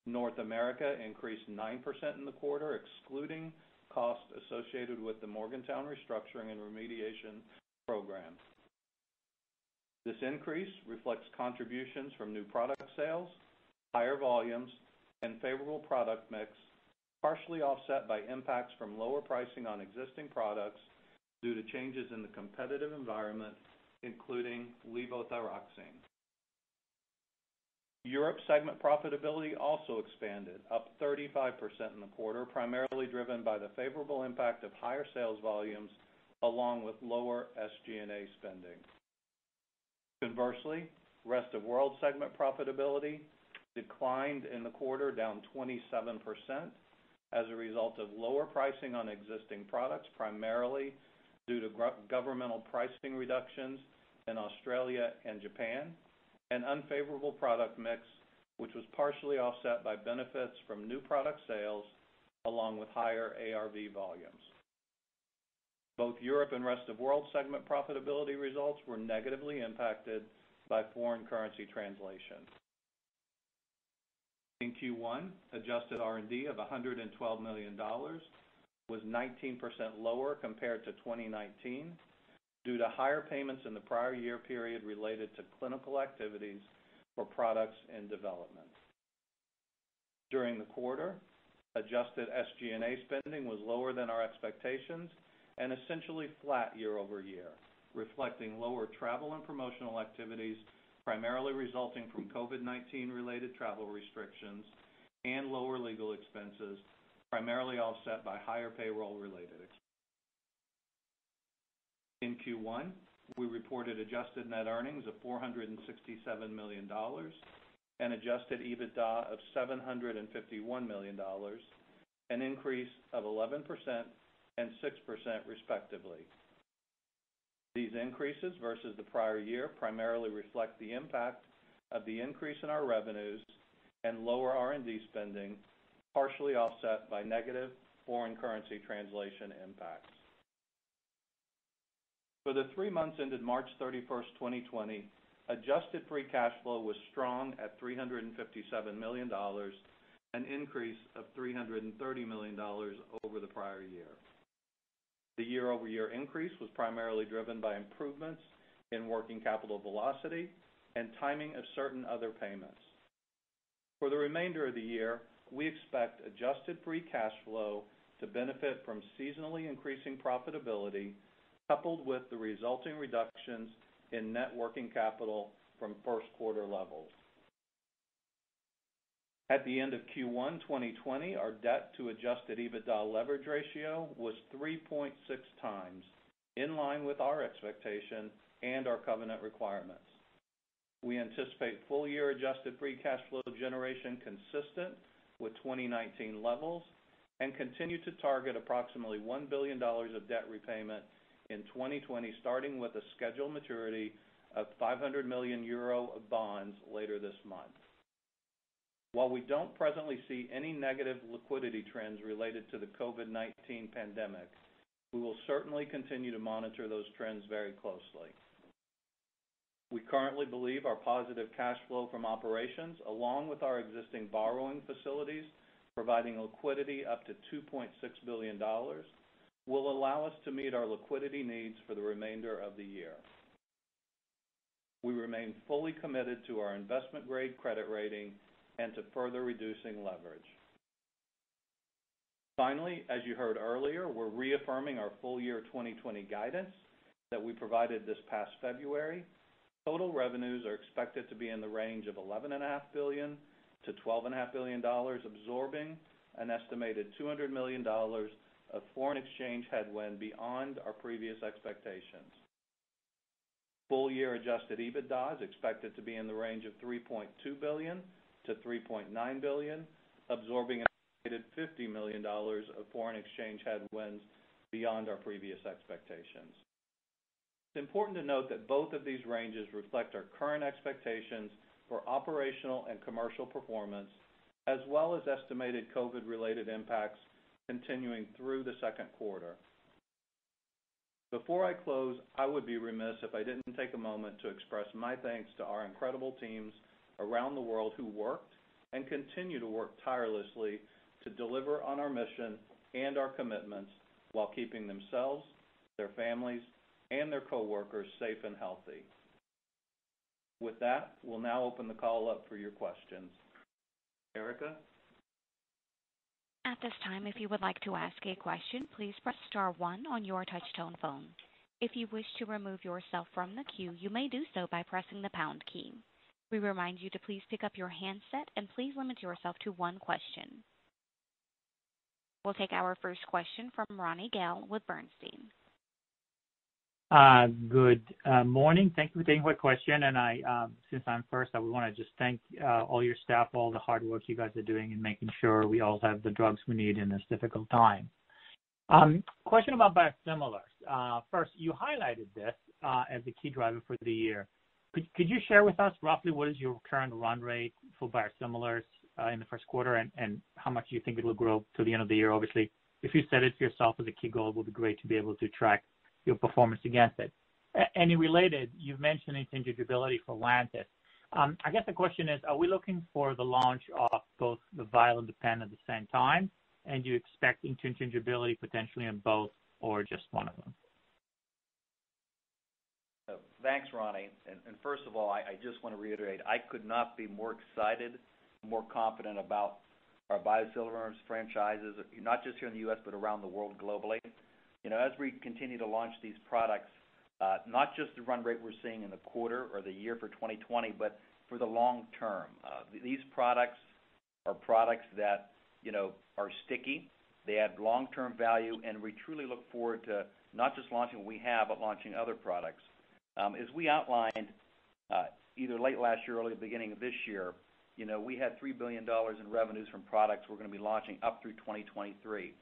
North America increased 9% in the quarter, excluding costs associated with the Morgantown restructuring and remediation program. This increase reflects contributions from new product sales, higher volumes, and favorable product mix, partially offset by impacts from lower pricing on existing products due to changes in the competitive environment, including levothyroxine. Europe segment profitability also expanded, up 35% in the quarter, primarily driven by the favorable impact of higher sales volumes along with lower SG&A spending. Conversely, rest of world segment profitability declined in the quarter, down 27%, as a result of lower pricing on existing products, primarily due to governmental pricing reductions in Australia and Japan, and unfavorable product mix, which was partially offset by benefits from new product sales along with higher ARV volumes. Both Europe and rest of world segment profitability results were negatively impacted by foreign currency translation. In Q1, adjusted R&D of $112 million was 19% lower compared to 2019 due to higher payments in the prior year period related to clinical activities for products in development. During the quarter, adjusted SG&A spending was lower than our expectations and essentially flat year over year, reflecting lower travel and promotional activities, primarily resulting from COVID-19 related travel restrictions, and lower legal expenses, primarily offset by higher payroll related expenses. In Q1, we reported adjusted net earnings of $467 million and adjusted EBITDA of $751 million, an increase of 11% and 6% respectively. These increases versus the prior year primarily reflect the impact of the increase in our revenues and lower R&D spending, partially offset by negative foreign currency translation impacts. For the 3 months ended March 31st, 2020, adjusted free cash flow was strong at $357 million, an increase of $330 million over the prior year. The year-over-year increase was primarily driven by improvements in working capital velocity and timing of certain other payments. For the remainder of the year, we expect adjusted free cash flow to benefit from seasonally increasing profitability, coupled with the resulting reductions in net working capital from first quarter levels. At the end of Q1 2020, our debt to adjusted EBITDA leverage ratio was 3.6 times, in line with our expectation and our covenant requirements. We anticipate full-year adjusted free cash flow generation consistent with 2019 levels and continue to target approximately $1 billion of debt repayment in 2020, starting with a scheduled maturity of €500 million of bonds later this month. While we don't presently see any negative liquidity trends related to the COVID-19 pandemic, we will certainly continue to monitor those trends very closely. We currently believe our positive cash flow from operations, along with our existing borrowing facilities, providing liquidity up to $2.6 billion, will allow us to meet our liquidity needs for the remainder of the year. we remain fully committed to our investment-grade credit rating and to further reducing leverage. Finally, as you heard earlier, we're reaffirming our full year 2020 guidance that we provided this past February. Total revenues are expected to be in the range of $11.5 billion to $12.5 billion, absorbing an estimated $200 million of foreign exchange headwind beyond our previous expectations. Full year adjusted EBITDA is expected to be in the range of $3.2 billion to $3.9 billion, absorbing an estimated $50 million of foreign exchange headwinds beyond our previous expectations. It's important to note that both of these ranges reflect our current expectations for operational and commercial performance, as well as estimated COVID-related impacts continuing through the second quarter. Before I close, I would be remiss if I didn't take a moment to express my thanks to our incredible teams around the world who worked and continue to work tirelessly to deliver on our mission and our commitments while keeping themselves, their families, and their coworkers safe and healthy. With that, we'll now open the call up for your questions. Erica? At this time, if you would like to ask a question, please press star 1 on your touch-tone phone. If you wish to remove yourself from the queue, you may do so by pressing the pound key. We remind you to please pick up your handset and please limit yourself to one question. We'll take our first question from Ronny Gal with Bernstein. Good morning. Thank you for taking my question. And since I'm first, I would want to just thank all your staff, all the hard work you guys are doing in making sure we all have the drugs we need in this difficult time. Question about biosimilars. First, you highlighted this as a key driver for the year. Could you share with us roughly what is your current run rate for biosimilars in the first quarter and how much you think it will grow to the end of the year? Obviously, if you set it to yourself as a key goal, it would be great to be able to track your performance against it. And related, you've mentioned interchangeability for Lantus. I guess the question is, are we looking for the launch of both the vial and the pen at the same time? And do you expect interchangeability potentially in both or just one of them? Thanks, Ronnie. And first of all, I just want to reiterate, I could not be more excited, more confident about our Biosimilars franchises, not just here in the U.S., but around the world globally. You know, as we continue to launch these products, not just the run rate we're seeing in the quarter or the year for 2020, but for the long term. These products are products that, you know, are sticky. They add long-term value, and we truly look forward to not just launching what we have, but launching other products. As we outlined either late last year or early beginning of this year, you know, we had $3 billion in revenues from products we're going to be launching up through 2023.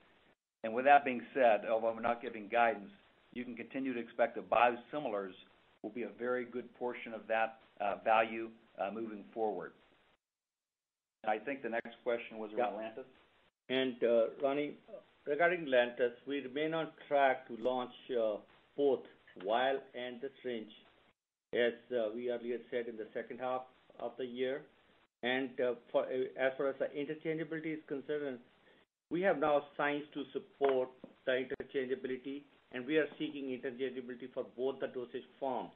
And with that being said, although we're not giving guidance, you can continue to expect that biosimilars will be a very good portion of that value moving forward. I think the next question was around Lantus. And Ronnie, regarding Lantus, we remain on track to launch both vial and the syringe, as we earlier said, in the second half of the year. And as far as the interchangeability is concerned, we have now science to support the interchangeability, and we are seeking interchangeability for both the dosage forms.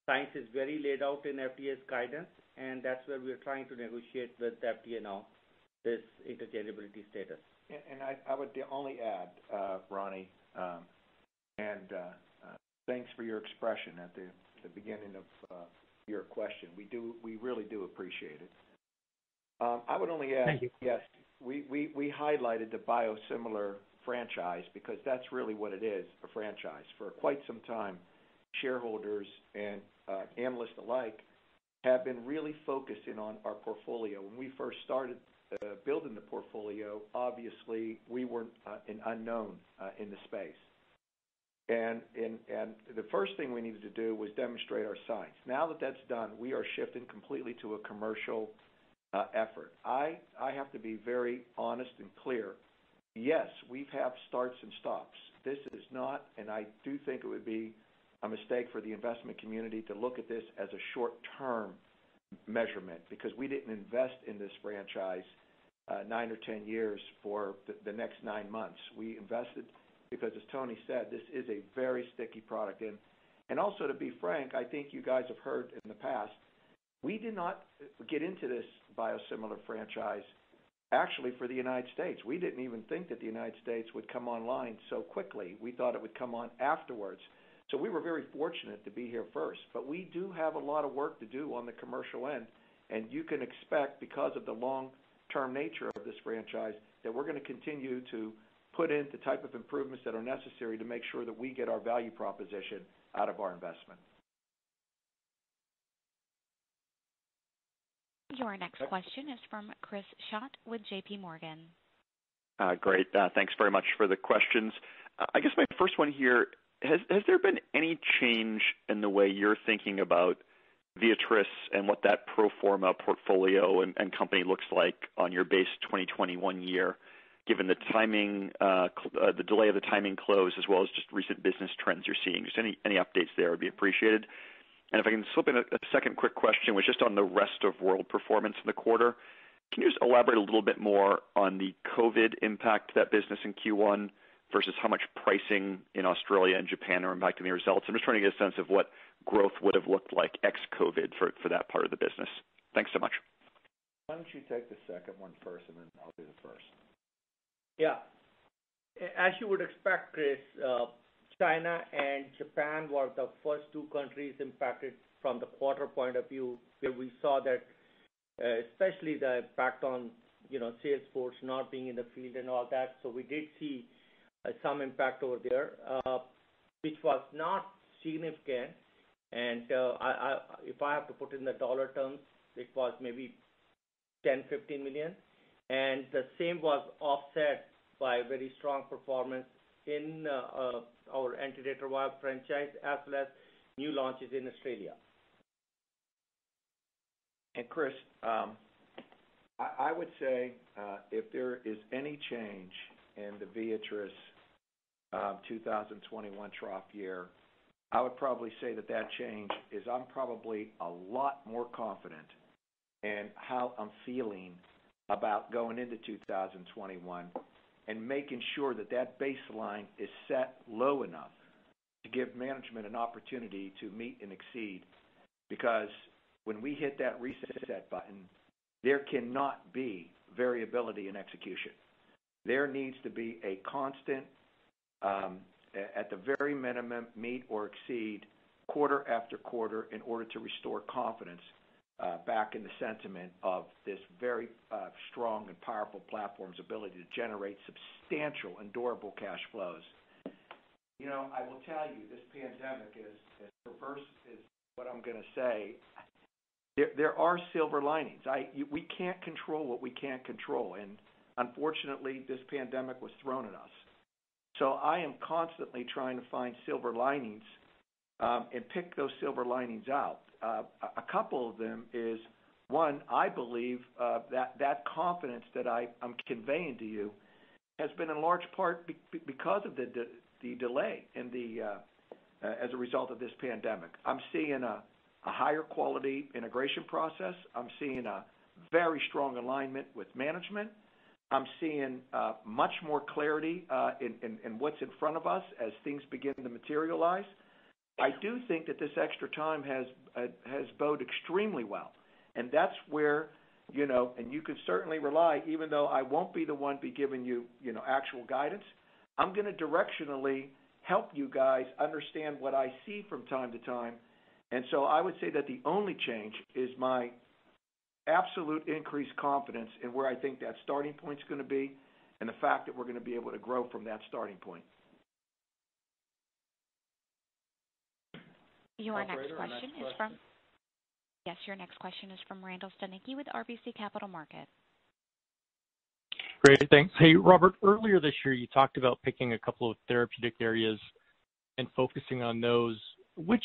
Science is very laid out in FDA's guidance, and that's where we are trying to negotiate with the FDA now, this interchangeability status. And I would only add, Ronnie, thanks for your expression at the beginning of your question. We really do appreciate it. I would only add, Thank you. Yes, we highlighted the biosimilar franchise because that's really what it is, a franchise. For quite some time, shareholders and analysts alike have been really focusing on our portfolio. When we first started building the portfolio, obviously we were an unknown in the space. And the first thing we needed to do was demonstrate our science. Now that that's done, we are shifting completely to a commercial effort. I have to be very honest and clear. Yes, we've had starts and stops. This is not, and I do think it would be a mistake for the investment community to look at this as a short-term measurement because we didn't invest in this franchise 9 or 10 years for the next 9 months. We invested because, as Tony said, this is a very sticky product. And also, to be frank, I think you guys have heard in the past, we did not get into this biosimilar franchise actually for the United States. We didn't even think that the United States would come online so quickly. We thought it would come on afterwards. So we were very fortunate to be here first. But we do have a lot of work to do on the commercial end, and you can expect, because of the long-term nature of this franchise, that we're going to continue to put in the type of improvements that are necessary to make sure that we get our value proposition out of our investment. Your next question is from Chris Schott with J.P. Morgan. Great. Thanks very much for the questions. I guess my first one here, has there been any change in the way you're thinking about Viatris and what that pro forma portfolio and company looks like on your base 2021 year, given the timing, the delay of the timing close, as well as just recent business trends you're seeing? Just any updates there would be appreciated. And if I can slip in a second quick question, was just on the rest of world performance in the quarter. Can you just elaborate a little bit more on the COVID impact to that business in Q1 versus how much pricing in Australia and Japan are impacting the results? I'm just trying to get a sense of what growth would have looked like ex-COVID for that part of the business. Thanks so much. Why don't you take the second one first, and then I'll do the first. Yeah. As you would expect, Chris, China and Japan were the first two countries impacted from the quarter point of view, where we saw that especially the impact on sales force not being in the field and all that. So we did see some impact over there, which was not significant. And if I have to put in the dollar terms, it was maybe $10-15 million. And the same was offset by very strong performance in our antiretroviral franchise, as well as new launches in Australia. And Chris, I would say if there is any change in the Viatris 2021 trough year, I would probably say that change is I'm probably a lot more confident in how I'm feeling about going into 2021 and making sure that baseline is set low enough to give management an opportunity to meet and exceed. Because when we hit that reset button, there cannot be variability in execution. There needs to be a constant, at the very minimum, meet or exceed quarter after quarter in order to restore confidence back in the sentiment of this very strong and powerful platform's ability to generate substantial and durable cash flows. I will tell you, this pandemic is as perverse as what I'm going to say. There are silver linings. We can't control what we can't control, and unfortunately, this pandemic was thrown at us. So I am constantly trying to find silver linings and pick those silver linings out. A couple of them is, one, I believe that confidence that I'm conveying to you has been in large part because of the delay in as a result of this pandemic. I'm seeing a higher quality integration process. I'm seeing a very strong alignment with management. I'm seeing much more clarity in what's in front of us as things begin to materialize. I do think that this extra time has bode extremely well, and that's where and you can certainly rely, even though I won't be the one be giving you actual guidance. I'm going to directionally help you guys understand what I see from time to time, and so I would say that the only change is my absolute increased confidence in where I think that starting point's going to be, and the fact that we're going to be able to grow from that starting point. Your next question is from your next question is from Randall Stanicky with RBC Capital Markets. Great, thanks. Hey, Robert, earlier this year you talked about picking a couple of therapeutic areas and focusing on those. Which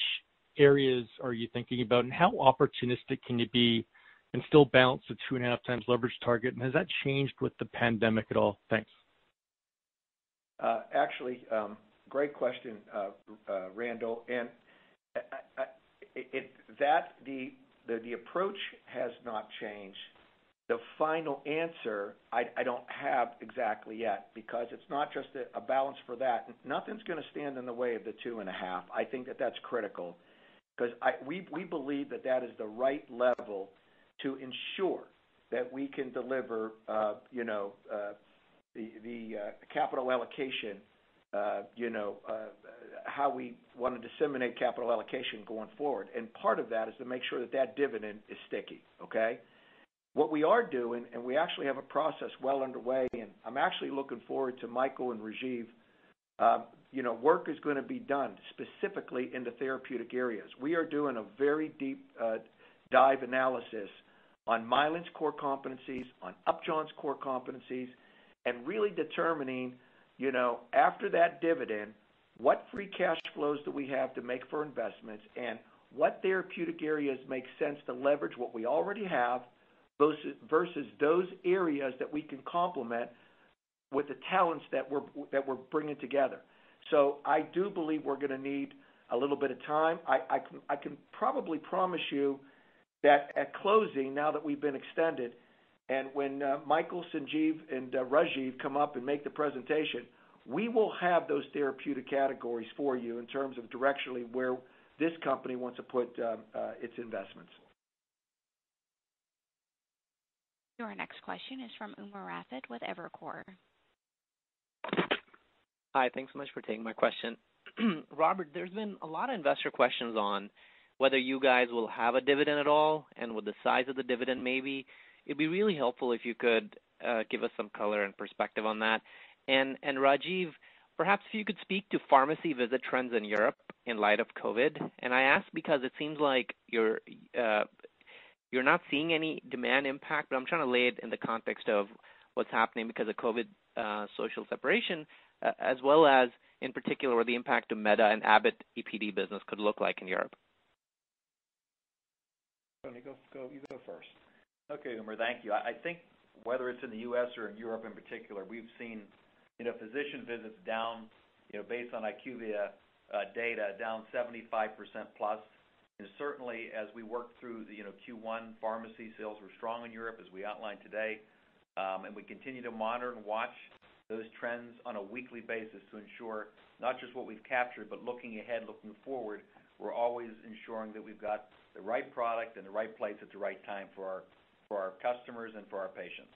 areas are you thinking about, and how opportunistic can you be and still balance the 2.5 times leverage target? And has that changed with the pandemic at all? Thanks. Actually, great question, Randall. And the approach has not changed. the final answer I don't have exactly yet, because it's not just a balance for that. Nothing's going to stand in the way of the 2.5. I think that that's critical, because we believe that that is the right level to ensure that we can deliver, the capital allocation, how we want to disseminate capital allocation going forward. And part of that is to make sure that that dividend is sticky, okay? What we are doing, and we actually have a process well underway, and I'm actually looking forward to Michael and Rajiv. Work is going to be done specifically in the therapeutic areas. We are doing a very deep dive analysis on Mylan's core competencies, on Upjohn's core competencies, and really determining, after that dividend, what free cash flows do we have to make for investments, and what therapeutic areas make sense to leverage what we already have versus those areas that we can complement with the talents that we're bringing together. So I do believe we're going to need a little bit of time. I can probably promise you that at closing, now that we've been extended, and when Michael, Sanjeev, and Rajiv come up and make the presentation, we will have those therapeutic categories for you in terms of directionally where this company wants to put its investments. Your next question is from Umar Raffat with Evercore. Hi, thanks so much for taking my question. Robert, there's been a lot of investor questions on whether you guys will have a dividend at all and what the size of the dividend may be. It'd be really helpful if you could give us some color and perspective on that. And Rajiv, perhaps if you could speak to pharmacy visit trends in Europe in light of COVID. And I ask because it seems like you're not seeing any demand impact, but I'm trying to lay it in the context of what's happening because of COVID social separation, as well as, in particular, what the impact of Meta and Abbott EPD business could look like in Europe. Tony, you go first. Okay, Umar, thank you. I think whether it's in the U.S. or in Europe in particular, we've seen, physician visits down, based on IQVIA data, down 75% plus. And certainly, as we work through the Q1, pharmacy sales were strong in Europe, as we outlined today, and we continue to monitor and watch those trends on a weekly basis to ensure not just what we've captured, but looking ahead, looking forward, we're always ensuring that we've got the right product in the right place at the right time for our customers and for our patients.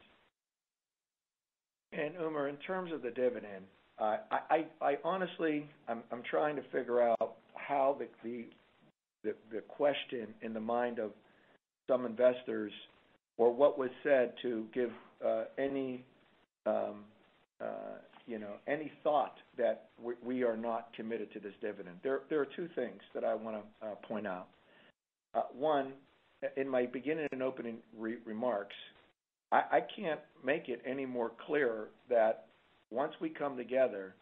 And Umar, in terms of the dividend, I honestly, I'm trying to figure out how the question in the mind of some investors, or what was said to give any thought that we are not committed to this dividend. There are two things that I want to point out. One, in my beginning and opening remarks, I can't make it any more clearer that once we come together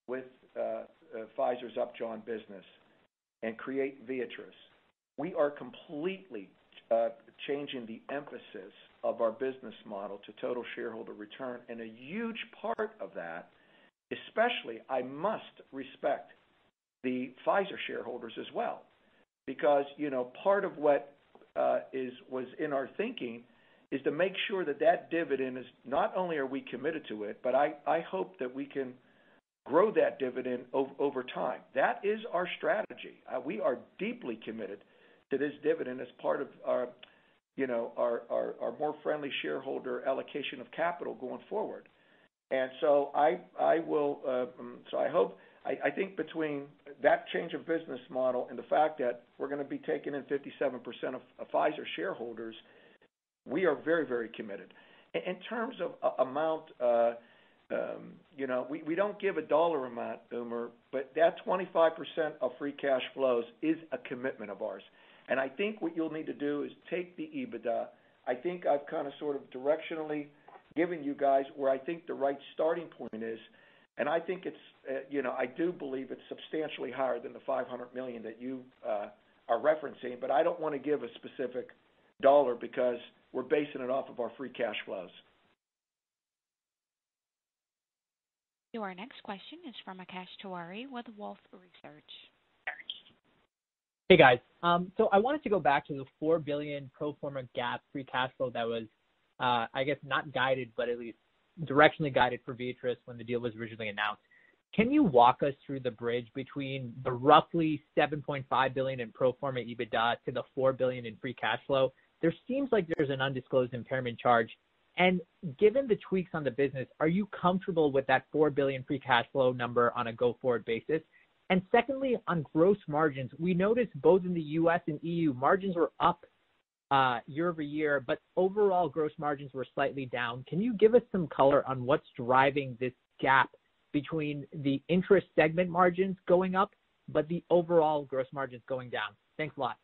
with Pfizer's Upjohn business and create Viatris, we are completely changing the emphasis of our business model to total shareholder return. And a huge part of that, especially, I must respect the Pfizer shareholders as well, because, part of what was in our thinking is to make sure that dividend is, not only are we committed to it, but I hope that we can grow that dividend over time. That is our strategy. We are deeply committed to this dividend as part of our more friendly shareholder allocation of capital going forward. And so I think between that change of business model and the fact that we're going to be taking in 57% of Pfizer shareholders, we are very, very committed. In terms of amount, we don't give a dollar amount, Umar, but that 25% of free cash flows is a commitment of ours. And I think what you'll need to do is take the EBITDA. I think I've kind of sort of directionally given you guys where I think the right starting point is. And I think it's, I do believe it's substantially higher than the $500 million that you are referencing, but I don't want to give a specific dollar because we're basing it off of our free cash flows. Your next question is from Akash Tewari with Wolfe Research. Hey guys, so I wanted to go back to the $4 billion pro forma GAAP free cash flow that was I guess not guided, but at least directionally guided for Viatris when the deal was originally announced. Can you walk us through the bridge between the roughly $7.5 billion in pro forma EBITDA to the $4 billion in free cash flow? There seems like there's an undisclosed impairment charge. And given the tweaks on the business, are you comfortable with that $4 billion free cash flow number on a go-forward basis? And secondly, on gross margins, we noticed both in the U.S. and EU, margins were up year over year, but overall gross margins were slightly down. Can you give us some color on what's driving this gap between the interest segment margins going up, but the overall gross margins going down? Thanks a lot.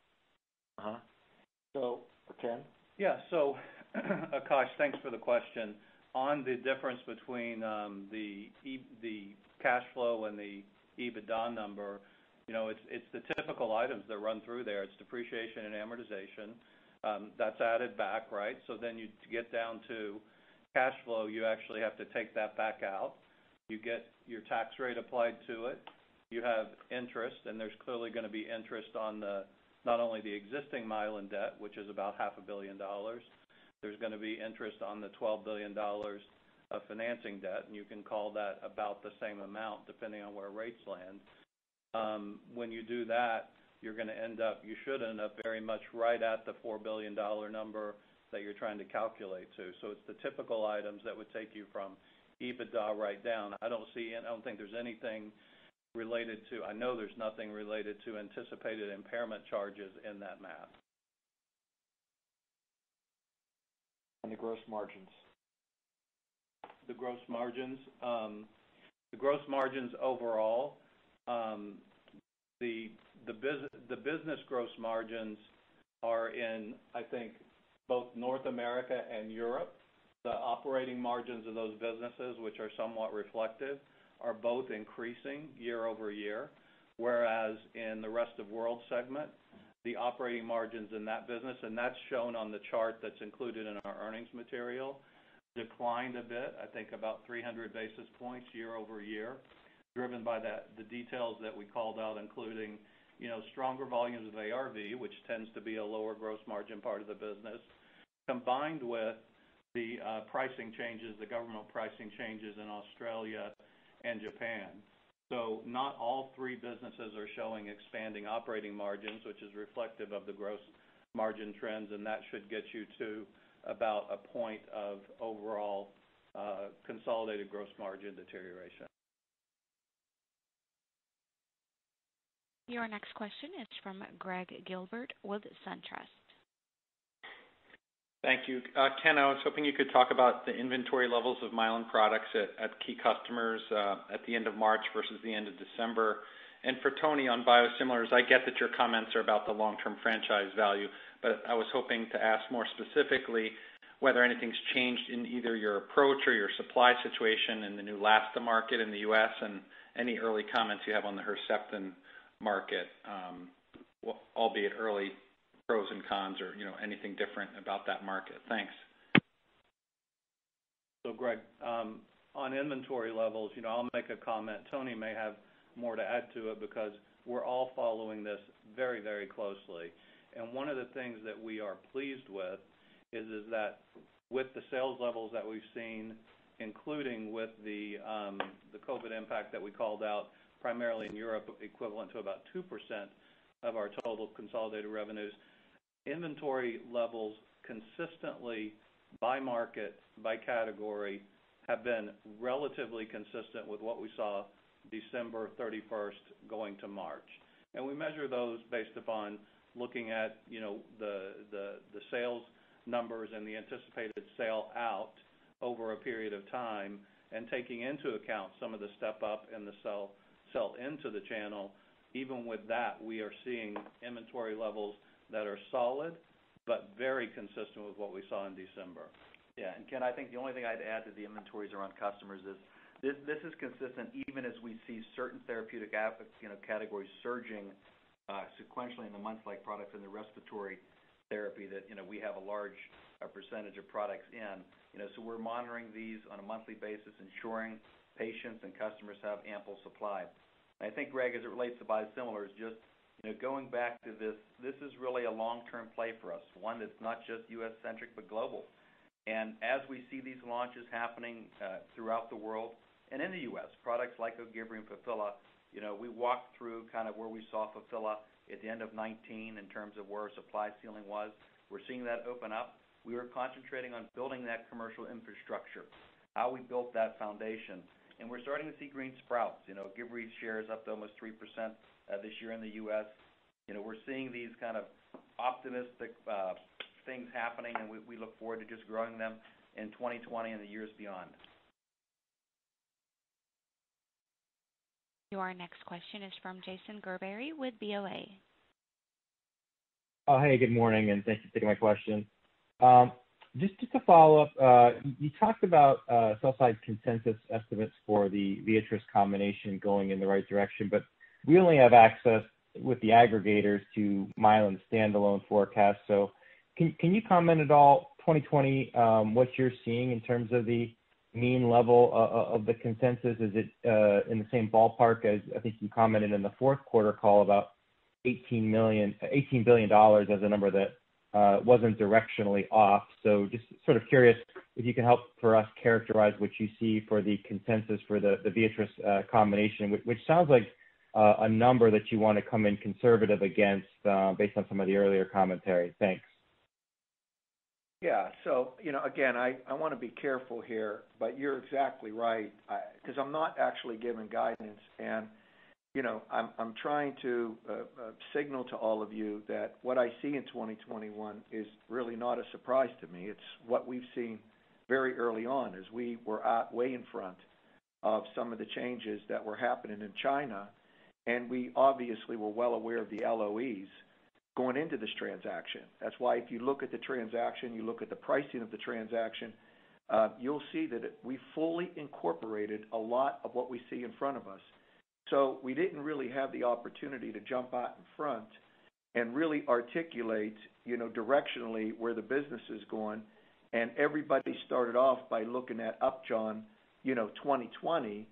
So, Ken? Yeah, so Akash, thanks for the question. On the difference between the cash flow and the EBITDA number, it's the typical items that run through there. It's depreciation and amortization. That's added back, right? So then you get down to cash flow, you actually have to take that back out. You get your tax rate applied to it. You have interest, and there's clearly going to be interest on not only the existing Mylan debt, which is about $500 million. There's going to be interest on the $12 billion of financing debt, and you can call that about the same amount depending on where rates land. When you do that, you should end up very much right at the $4 billion number that you're trying to calculate to. So it's the typical items that would take you from EBITDA right down. I don't think there's anything related to, I know there's nothing related to anticipated impairment charges in that math. And the gross margins. The gross margins overall, the business gross margins are in, I think, both North America and Europe. The operating margins of those businesses, which are somewhat reflective, are both increasing year over year, whereas in the rest of world segment, the operating margins in that business, and that's shown on the chart that's included in our earnings material, declined a bit, I think about 300 basis points year over year, driven by the details that we called out, including stronger volumes of ARV, which tends to be a lower gross margin part of the business, combined with the pricing changes, the government pricing changes in Australia and Japan. So not all three businesses are showing expanding operating margins, which is reflective of the gross margin trends, and that should get you to about a point of overall consolidated gross margin deterioration. Your next question is from Greg Gilbert with SunTrust. Thank you. Ken, I was hoping you could talk about the inventory levels of Mylan products at key customers at the end of March versus the end of December. And for Tony on biosimilars, I get that your comments are about the long-term franchise value, but I was hoping to ask more specifically whether anything's changed in either your approach or your supply situation in the new Lasta market in the U.S. and any early comments you have on the Herceptin market, albeit early, pros and cons, or anything different about that market. Thanks. So, Greg, on inventory levels, I'll make a comment. Tony may have more to add to it because we're all following this very, very closely. And one of the things that we are pleased with is that with the sales levels that we've seen, including with the COVID impact that we called out, primarily in Europe, equivalent to about 2% of our total consolidated revenues, inventory levels consistently by market, by category, have been relatively consistent with what we saw December 31st going to March. And we measure those based upon looking at, the sales numbers and the anticipated sale out over a period of time and taking into account some of the step up and the sell into the channel. Even with that, we are seeing inventory levels that are solid, but very consistent with what we saw in December. Yeah, and Ken, I think the only thing I'd add to the inventories around customers is this is consistent even as we see certain therapeutic categories surging sequentially in the months, like products in the respiratory therapy that we have a large percentage of products in. So we're monitoring these on a monthly basis, ensuring patients and customers have ample supply. I think, Greg, as it relates to biosimilars, just going back to this is really a long-term play for us, one that's not just U.S.-centric but global. And as we see these launches happening throughout the world and in the U.S., products like Ogivri and Fulphila, we walked through kind of where we saw Fulphila at the end of 19 in terms of where our supply ceiling was. We're seeing that open up. We were concentrating on building that commercial infrastructure, how we built that foundation. And we're starting to see green sprouts. Ogivri shares up to almost 3% this year in the U.S. We're seeing these kind of optimistic things happening, and we look forward to just growing them in 2020 and the years beyond. Your next question is from Jason Gerberry with BOA. Oh, hey, good morning, and thanks for taking my question. Just to follow up, you talked about sell-side consensus estimates for the Viatris combination going in the right direction, but we only have access with the aggregators to Mylan's standalone forecast. So can you comment at all, 2020, what you're seeing in terms of the mean level of the consensus? Is it in the same ballpark as I think you commented in the fourth quarter call about $18 billion as a number that wasn't directionally off. So just sort of curious if you can help for us characterize what you see for the consensus for the Viatris combination, which sounds like a number that you want to come in conservative against based on some of the earlier commentary. Thanks. Yeah, so, again, I want to be careful here, but you're exactly right, because I'm not actually giving guidance, and I'm trying to signal to all of you that what I see in 2021 is really not a surprise to me. It's what we've seen very early on as we were way in front of some of the changes that were happening in China, and we obviously were well aware of the LOEs going into this transaction. That's why if you look at the transaction, you look at the pricing of the transaction, you'll see that we fully incorporated a lot of what we see in front of us. So we didn't really have the opportunity to jump out in front and really articulate, directionally where the business is going. And everybody started off by looking at Upjohn, 2020.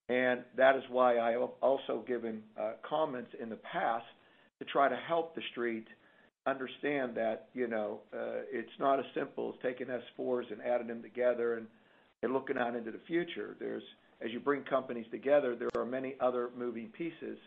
And that is why I have also given comments in the past to try to help the street understand that, it's not as simple as taking S4s and adding them together and looking out into the future. As you bring companies together, there are many other moving pieces.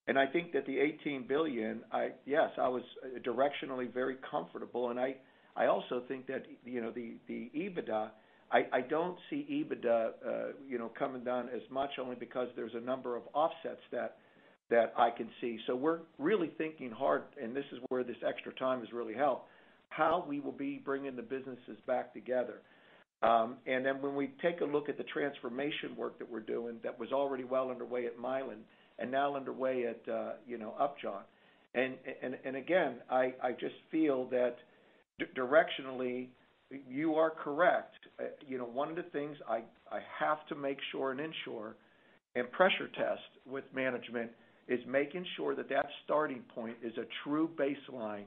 And I think that the $18 billion, I was directionally very comfortable. And I also think that, the EBITDA, I don't see EBITDA, coming down as much only because there's a number of offsets that I can see. So we're really thinking hard, and this is where this extra time has really helped, how we will be bringing the businesses back together. And then when we take a look at the transformation work that we're doing that was already well underway at Mylan and now underway at, Upjohn. And again, I just feel that directionally you are correct. One of the things I have to make sure and ensure and pressure test with management is making sure that starting point is a true baseline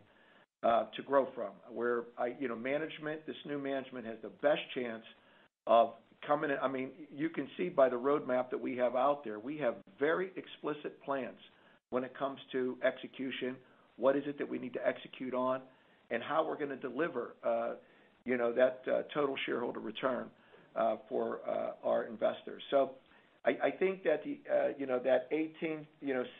to grow from, where this new management has the best chance of coming in. I mean, you can see by the roadmap that we have out there, we have very explicit plans when it comes to execution. What is it that we need to execute on, and how we're going to deliver, that total shareholder return for our investors. So I think that that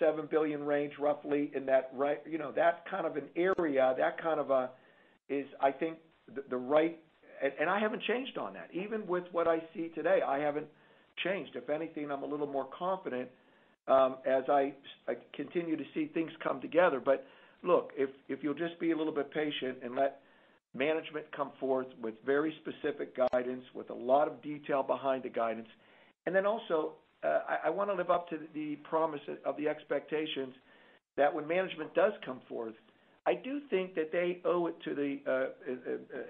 7 billion range roughly in that right, that kind of an area, that kind of is I think the right, and I haven't changed on that. Even with what I see today, I haven't changed. If anything, I'm a little more confident as I continue to see things come together. But look, if you'll just be a little bit patient and let management come forth with very specific guidance, with a lot of detail behind the guidance. And then also, I want to live up to the promise of the expectations that when management does come forth, I do think that they owe it to the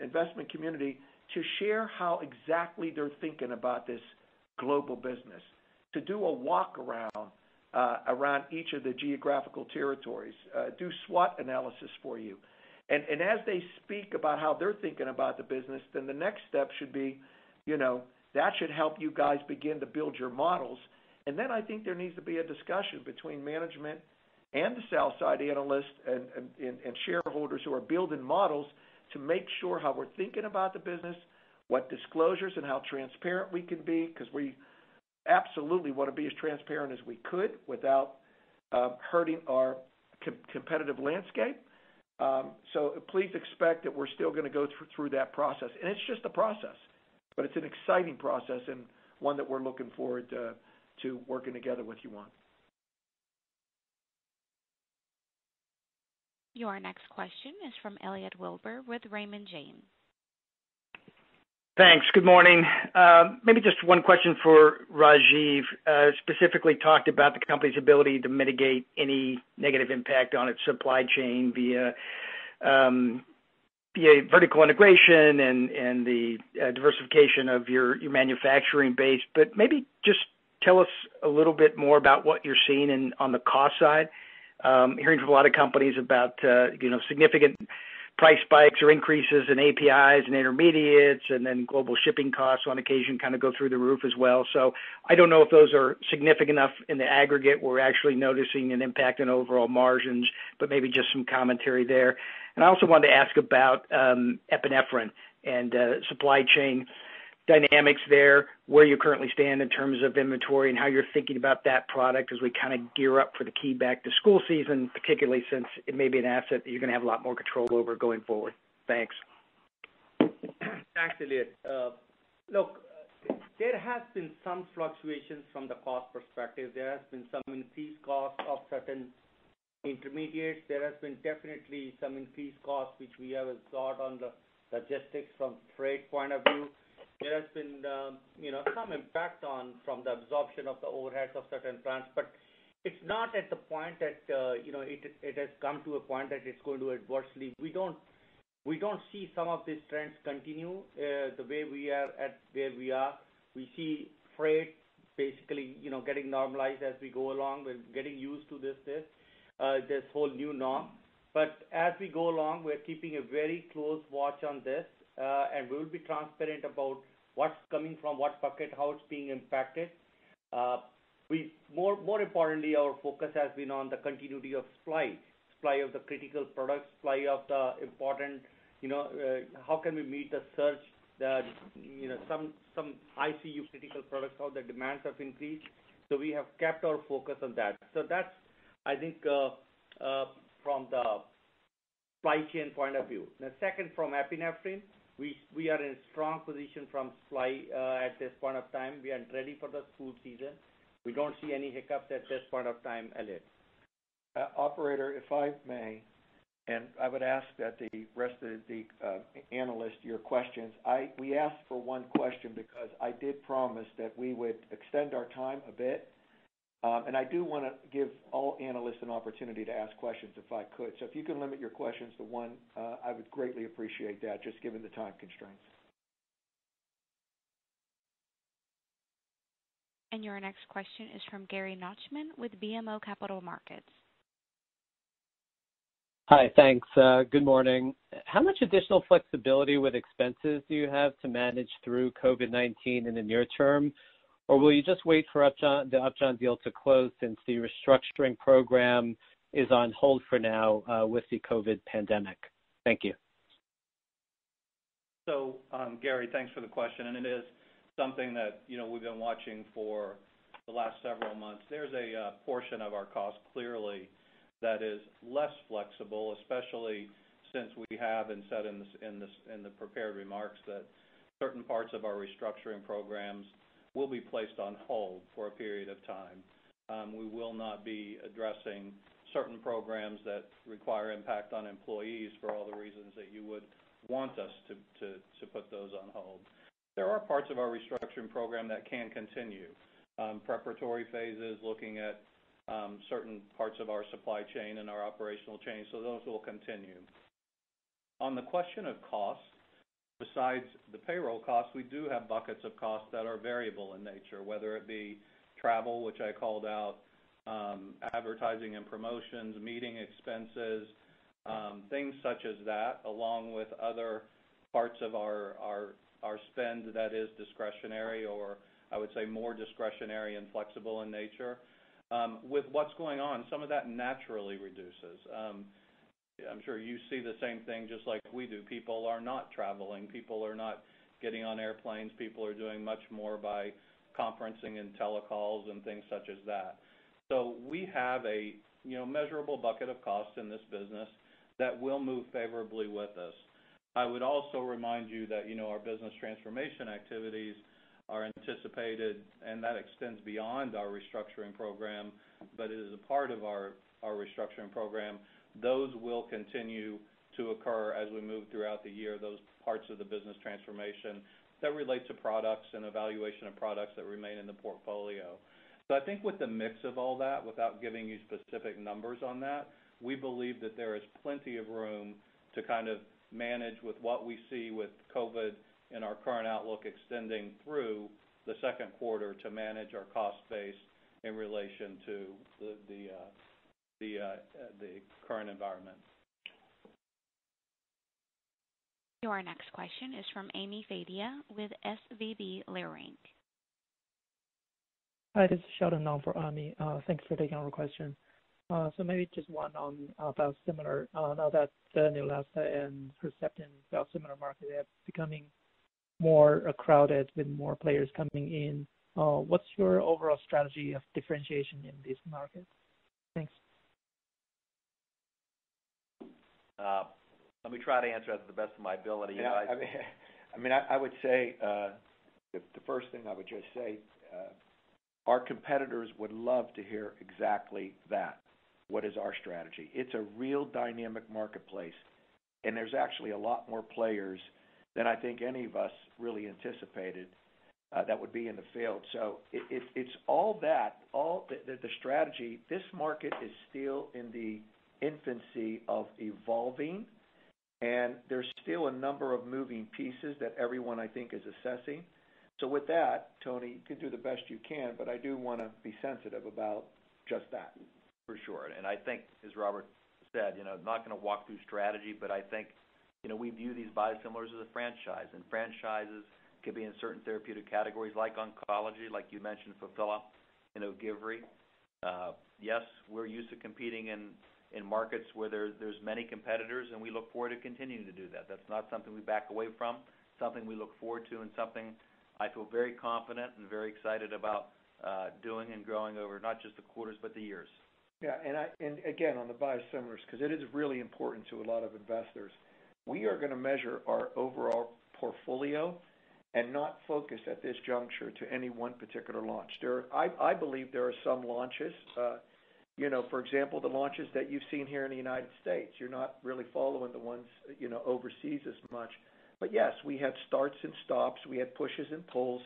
investment community to share how exactly they're thinking about this global business, to do a walk around each of the geographical territories, do SWOT analysis for you. And as they speak about how they're thinking about the business, then the next step should be, that should help you guys begin to build your models. And then I think there needs to be a discussion between management and the sell-side analysts and shareholders who are building models to make sure how we're thinking about the business, what disclosures and how transparent we can be, because we absolutely want to be as transparent as we could without hurting our competitive landscape. So please expect that we're still going to go through that process. And it's just a process, but it's an exciting process and one that we're looking forward to working together with you on. Your next question is from Elliot Wilbur with Raymond James. Thanks. Good morning. Maybe just one question for Rajiv. Specifically talked about the company's ability to mitigate any negative impact on its supply chain via vertical integration and the diversification of your manufacturing base. But maybe just tell us a little bit more about what you're seeing on the cost side. Hearing from a lot of companies about significant price spikes or increases in APIs and intermediates, and then global shipping costs on occasion kind of go through the roof as well. So I don't know if those are significant enough in the aggregate. We're actually noticing an impact on overall margins, but maybe just some commentary there. And I also wanted to ask about epinephrine and supply chain dynamics there, where you currently stand in terms of inventory and how you're thinking about that product as we kind of gear up for the key back-to-school season, particularly since it may be an asset that you're going to have a lot more control over going forward. Thanks. Thanks, Elliot. Look, there has been some fluctuations from the cost perspective. There has been some increased cost of certain intermediates. There has been definitely some increased cost which we have absorbed on the logistics from freight point of view. There has been, some impact from the absorption of the overheads of certain plants, but it's not at the point that, it has come to a point that it's going to adversely. We don't see some of these trends continue the way we are at where we are. We see freight basically, getting normalized as we go along. We're getting used to this whole new norm. But as we go along, we're keeping a very close watch on this. And we will be transparent about what's coming from what bucket, how it's being impacted. More importantly, our focus has been on the continuity of supply of the critical products, supply of the important, how can we meet the surge, some ICU critical products, how the demands have increased. So we have kept our focus on that. So that's, I think, from the supply chain point of view. The second, from epinephrine, we are in a strong position from supply at this point of time. We are ready for the school season. We don't see any hiccups at this point of time, Elliot. Operator, if I may, and I would ask that the rest of the analysts, your questions, we asked for one question because I did promise that we would extend our time a bit. And I do want to give all analysts an opportunity to ask questions if I could. So if you can limit your questions to one, I would greatly appreciate that, just given the time constraints. And your next question is from Gary Nachman with BMO Capital Markets. Hi, thanks. Good morning. How much additional flexibility with expenses do you have to manage through COVID-19 in the near term? Or will you just wait for the Upjohn deal to close since the restructuring program is on hold for now with the COVID pandemic? Thank you. So, Gary, thanks for the question. And it is something that, we've been watching for the last several months. There's a portion of our cost clearly that is less flexible, especially since we have and said in the prepared remarks that certain parts of our restructuring programs will be placed on hold for a period of time. We will not be addressing certain programs that require impact on employees for all the reasons that you would want us to put those on hold. There are parts of our restructuring program that can continue. Preparatory phases, looking at certain parts of our supply chain and our operational chain, so those will continue. On the question of cost, besides the payroll costs, we do have buckets of costs that are variable in nature, whether it be travel, which I called out, advertising and promotions, meeting expenses, things such as that, along with other parts of our spend that is discretionary, or I would say more discretionary and flexible in nature. With what's going on, some of that naturally reduces. I'm sure you see the same thing just like we do. People are not traveling. People are not getting on airplanes. People are doing much more by conferencing and telecalls and things such as that. So we have a measurable bucket of costs in this business that will move favorably with us. I would also remind you that our business transformation activities are anticipated, and that extends beyond our restructuring program, but it is a part of our restructuring program. Those will continue to occur as we move throughout the year, those parts of the business transformation that relate to products and evaluation of products that remain in the portfolio. So I think with the mix of all that, without giving you specific numbers on that, we believe that there is plenty of room to kind of manage with what we see with COVID and our current outlook extending through the second quarter to manage our cost base in relation to the current environment. Your next question is from Amy Fadia with SVB Leerink. Hi, this is Sheldon on for Amy. Thanks for taking our question. So maybe just one on biosimilar. Now that the Neulasta and Herceptin biosimilar market is becoming more crowded with more players coming in, what's your overall strategy of differentiation in this market? Thanks. Let me try to answer that to the best of my ability. Yeah, I would say the first thing I would just say, our competitors would love to hear exactly that. What is our strategy? It's a real dynamic marketplace, and there's actually a lot more players than I think any of us really anticipated that would be in the field. So it's all that, the strategy. This market is still in the infancy of evolving, and there's still a number of moving pieces that everyone, I think, is assessing. So with that, Tony, you can do the best you can, but I do want to be sensitive about just that. For sure. And I think, as Robert said, I'm not going to walk through strategy, but I think, we view these biosimilars as a franchise, and franchises can be in certain therapeutic categories like oncology, like you mentioned, Fulphila, Givry. Yes, we're used to competing in markets where there's many competitors, and we look forward to continuing to do that. That's not something we back away from, something we look forward to, and something I feel very confident and very excited about doing and growing over not just the quarters but the years. Yeah, and again, on the biosimilars, because it is really important to a lot of investors, we are going to measure our overall portfolio and not focus at this juncture to any one particular launch. I believe there are some launches, for example, the launches that you've seen here in the United States. You're not really following the ones, overseas as much. But yes, we had starts and stops, we had pushes and pulls,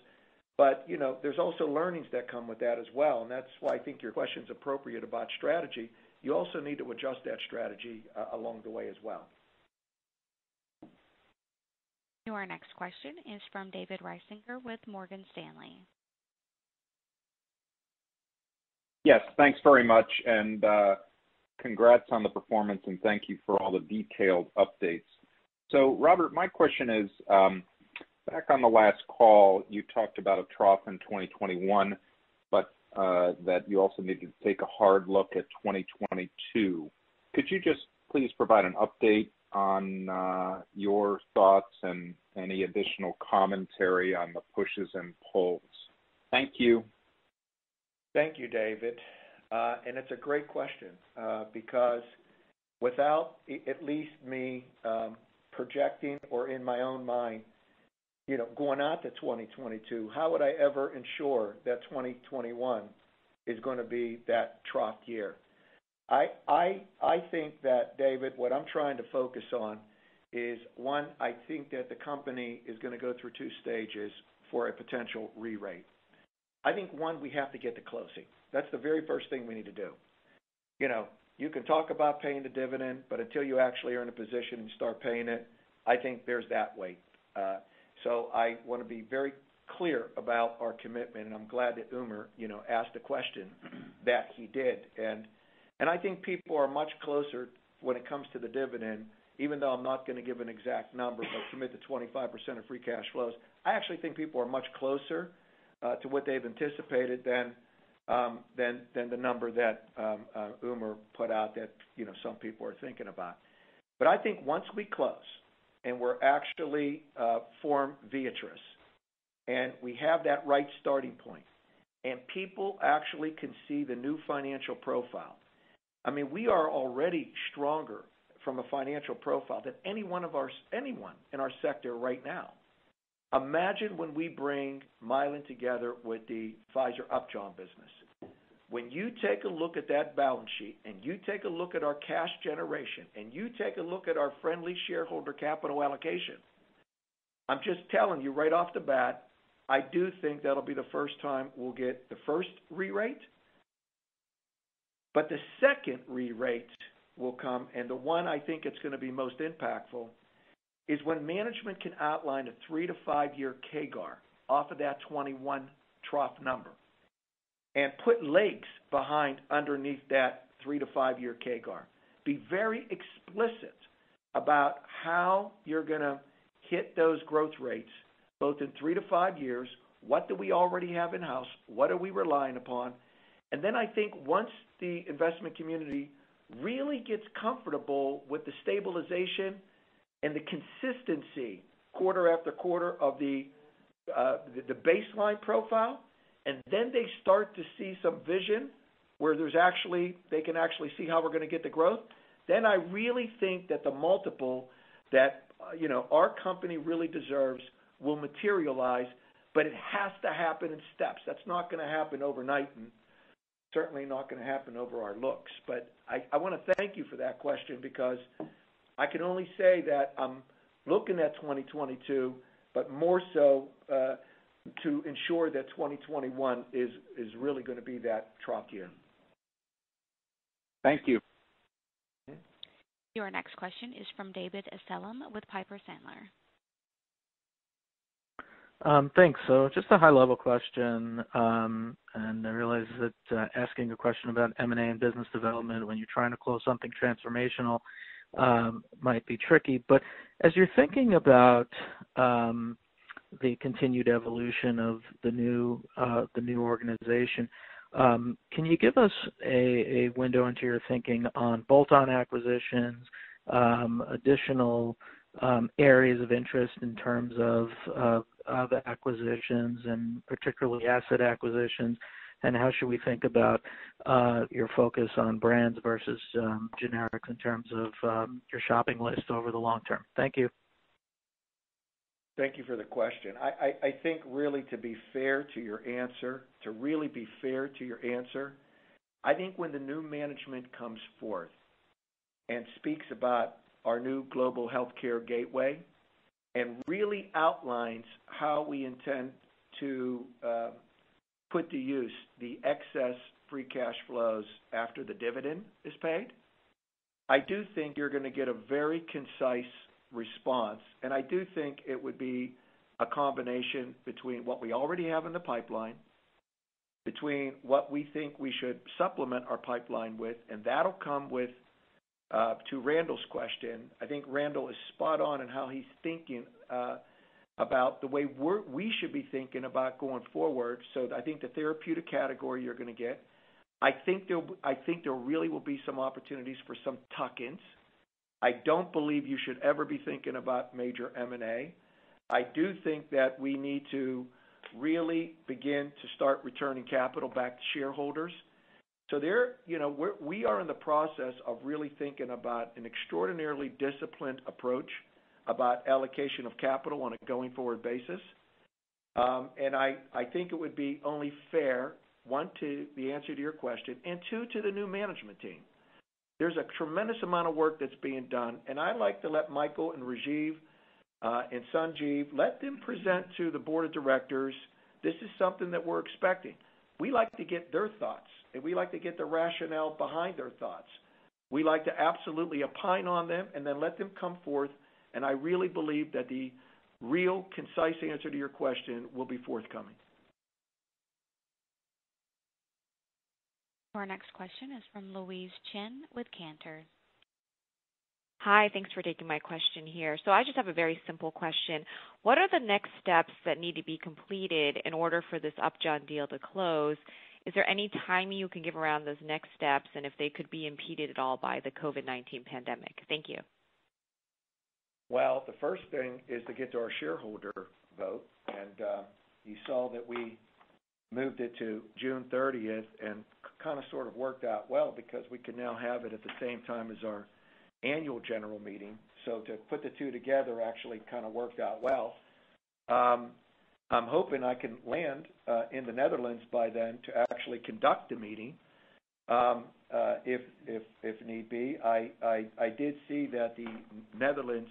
but, there's also learnings that come with that as well, and that's why I think your question's appropriate about strategy. You also need to adjust that strategy along the way as well. Your next question is from David Risinger with Morgan Stanley. Yes, thanks very much, and congrats on the performance, and thank you for all the detailed updates. So, Robert, my question is, back on the last call, you talked about a trough in 2021, but that you also needed to take a hard look at 2022. Could you just please provide an update on your thoughts and any additional commentary on the pushes and pulls? Thank you. Thank you, David. And it's a great question because without at least me projecting or in my own mind, going out to 2022, how would I ever ensure that 2021 is going to be that trough year? I think that, David, what I'm trying to focus on is, one, I think that the company is going to go through two stages for a potential re-rate. I think, one, we have to get to closing. That's the very first thing we need to do. You can talk about paying the dividend, but until you actually are in a position and start paying it, I think there's that wait. So I want to be very clear about our commitment, and I'm glad that Umer, asked the question that he did. And I think people are much closer when it comes to the dividend, even though I'm not going to give an exact number, but commit to 25% of free cash flows. I actually think people are much closer to what they've anticipated than the number that Umer put out that some people are thinking about. But I think once we close, and we're actually formed Viatris. And we have that right starting point. And people actually can see the new financial profile. I mean, we are already stronger from a financial profile than anyone in our sector right now. Imagine when we bring Mylan together with the Pfizer Upjohn business. When you take a look at that balance sheet and you take a look at our cash generation and you take a look at our friendly shareholder capital allocation, I'm just telling you right off the bat, I do think that'll be the first time we'll get the first re-rate. But the second re-rate will come, and the one I think it's going to be most impactful is when management can outline a 3 to 5 year CAGR off of that 21 trough number and put legs behind underneath that 3 to 5 year CAGR. Be very explicit about how you're going to hit those growth rates both in 3 to 5 years. What do we already have in-house? What are we relying upon? And then I think once the investment community really gets comfortable with the stabilization and the consistency quarter after quarter of the baseline profile, and then they start to see some vision where they can actually see how we're going to get the growth, then I really think that the multiple that our company really deserves will materialize, but it has to happen in steps. That's not going to happen overnight, and certainly not going to happen over our looks. But I want to thank you for that question, because I can only say that I'm looking at 2022, but more so to ensure that 2021 is really going to be that trough year. Thank you. Your next question is from David Asselam with Piper Sandler. Thanks. So just a high-level question, and I realize that asking a question about M&A and business development when you're trying to close something transformational might be tricky. But as you're thinking about the continued evolution of the new organization, can you give us a window into your thinking on bolt-on acquisitions, additional areas of interest in terms of acquisitions, and particularly asset acquisitions, and how should we think about your focus on brands versus generics in terms of your shopping list over the long term? Thank you. Thank you for the question. I think really to be fair to your answer, I think when the new management comes forth and speaks about our new global healthcare gateway and really outlines how we intend to put to use the excess free cash flows after the dividend is paid, I do think you're going to get a very concise response, and I do think it would be a combination between what we already have in the pipeline, between what we think we should supplement our pipeline with, and that'll come with, to Randall's question, I think Randall is spot on in how he's thinking about the way we should be thinking about going forward. So I think the therapeutic category you're going to get. I think there really will be some opportunities for some tuck-ins. I don't believe you should ever be thinking about major M&A. I do think that we need to really begin to start returning capital back to shareholders. So we are in the process of really thinking about an extraordinarily disciplined approach about allocation of capital on a going forward basis. And I think it would be only fair, one, to the answer to your question, and two, to the new management team. There's a tremendous amount of work that's being done, and I like to let Michael and Rajiv and Sanjeev, let them present to the board of directors. This is something that we're expecting. We like to get their thoughts, and we like to get the rationale behind their thoughts. We like to absolutely opine on them and then let them come forth, and I really believe that the real, concise answer to your question will be forthcoming. Our next question is from Louise Chen with Cantor. Hi, thanks for taking my question here. So I just have a very simple question. What are the next steps that need to be completed in order for this Upjohn deal to close? Is there any timing you can give around those next steps, and if they could be impeded at all by the COVID-19 pandemic? Thank you. Well, the first thing is to get to our shareholder vote, and you saw that we moved it to June 30th, and kind of sort of worked out well because we can now have it at the same time as our annual general meeting. So to put the two together actually kind of worked out well. I'm hoping I can land in the Netherlands by then to actually conduct the meeting, if need be. I did see that the Netherlands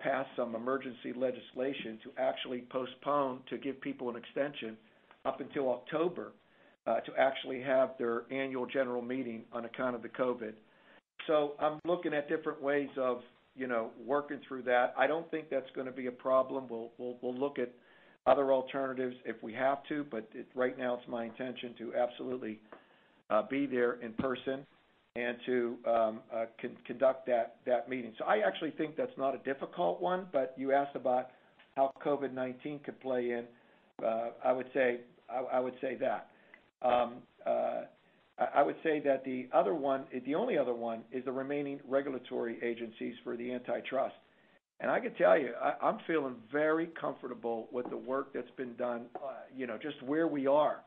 passed some emergency legislation to actually postpone, to give people an extension up until October to actually have their annual general meeting on account of the COVID. So I'm looking at different ways of, working through that. I don't think that's going to be a problem. We'll look at other alternatives if we have to, but right now it's my intention to absolutely be there in person and to conduct that meeting. So I actually think that's not a difficult one, but you asked about how COVID-19 could play in. I would say that. I would say that the only other one is the remaining regulatory agencies for the antitrust. And I can tell you, I'm feeling very comfortable with the work that's been done, just where we are.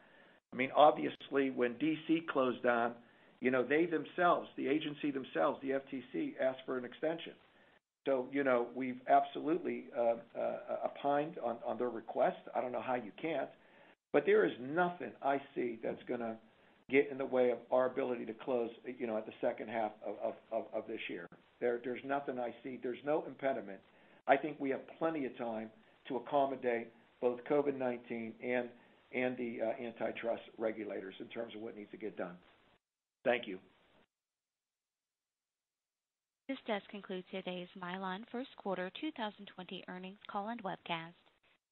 I mean, obviously, when D.C. closed down, they themselves, the agency themselves, the FTC, asked for an extension. So, we've absolutely opined on their request. I don't know how you can't. But there is nothing I see that's going to get in the way of our ability to close, at the second half of this year. There's nothing I see. There's no impediment. I think we have plenty of time to accommodate both COVID-19 and the antitrust regulators in terms of what needs to get done. Thank you. This does conclude today's Mylan First Quarter 2020 Earnings Call and Webcast.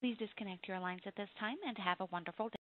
Please disconnect your lines at this time and have a wonderful day.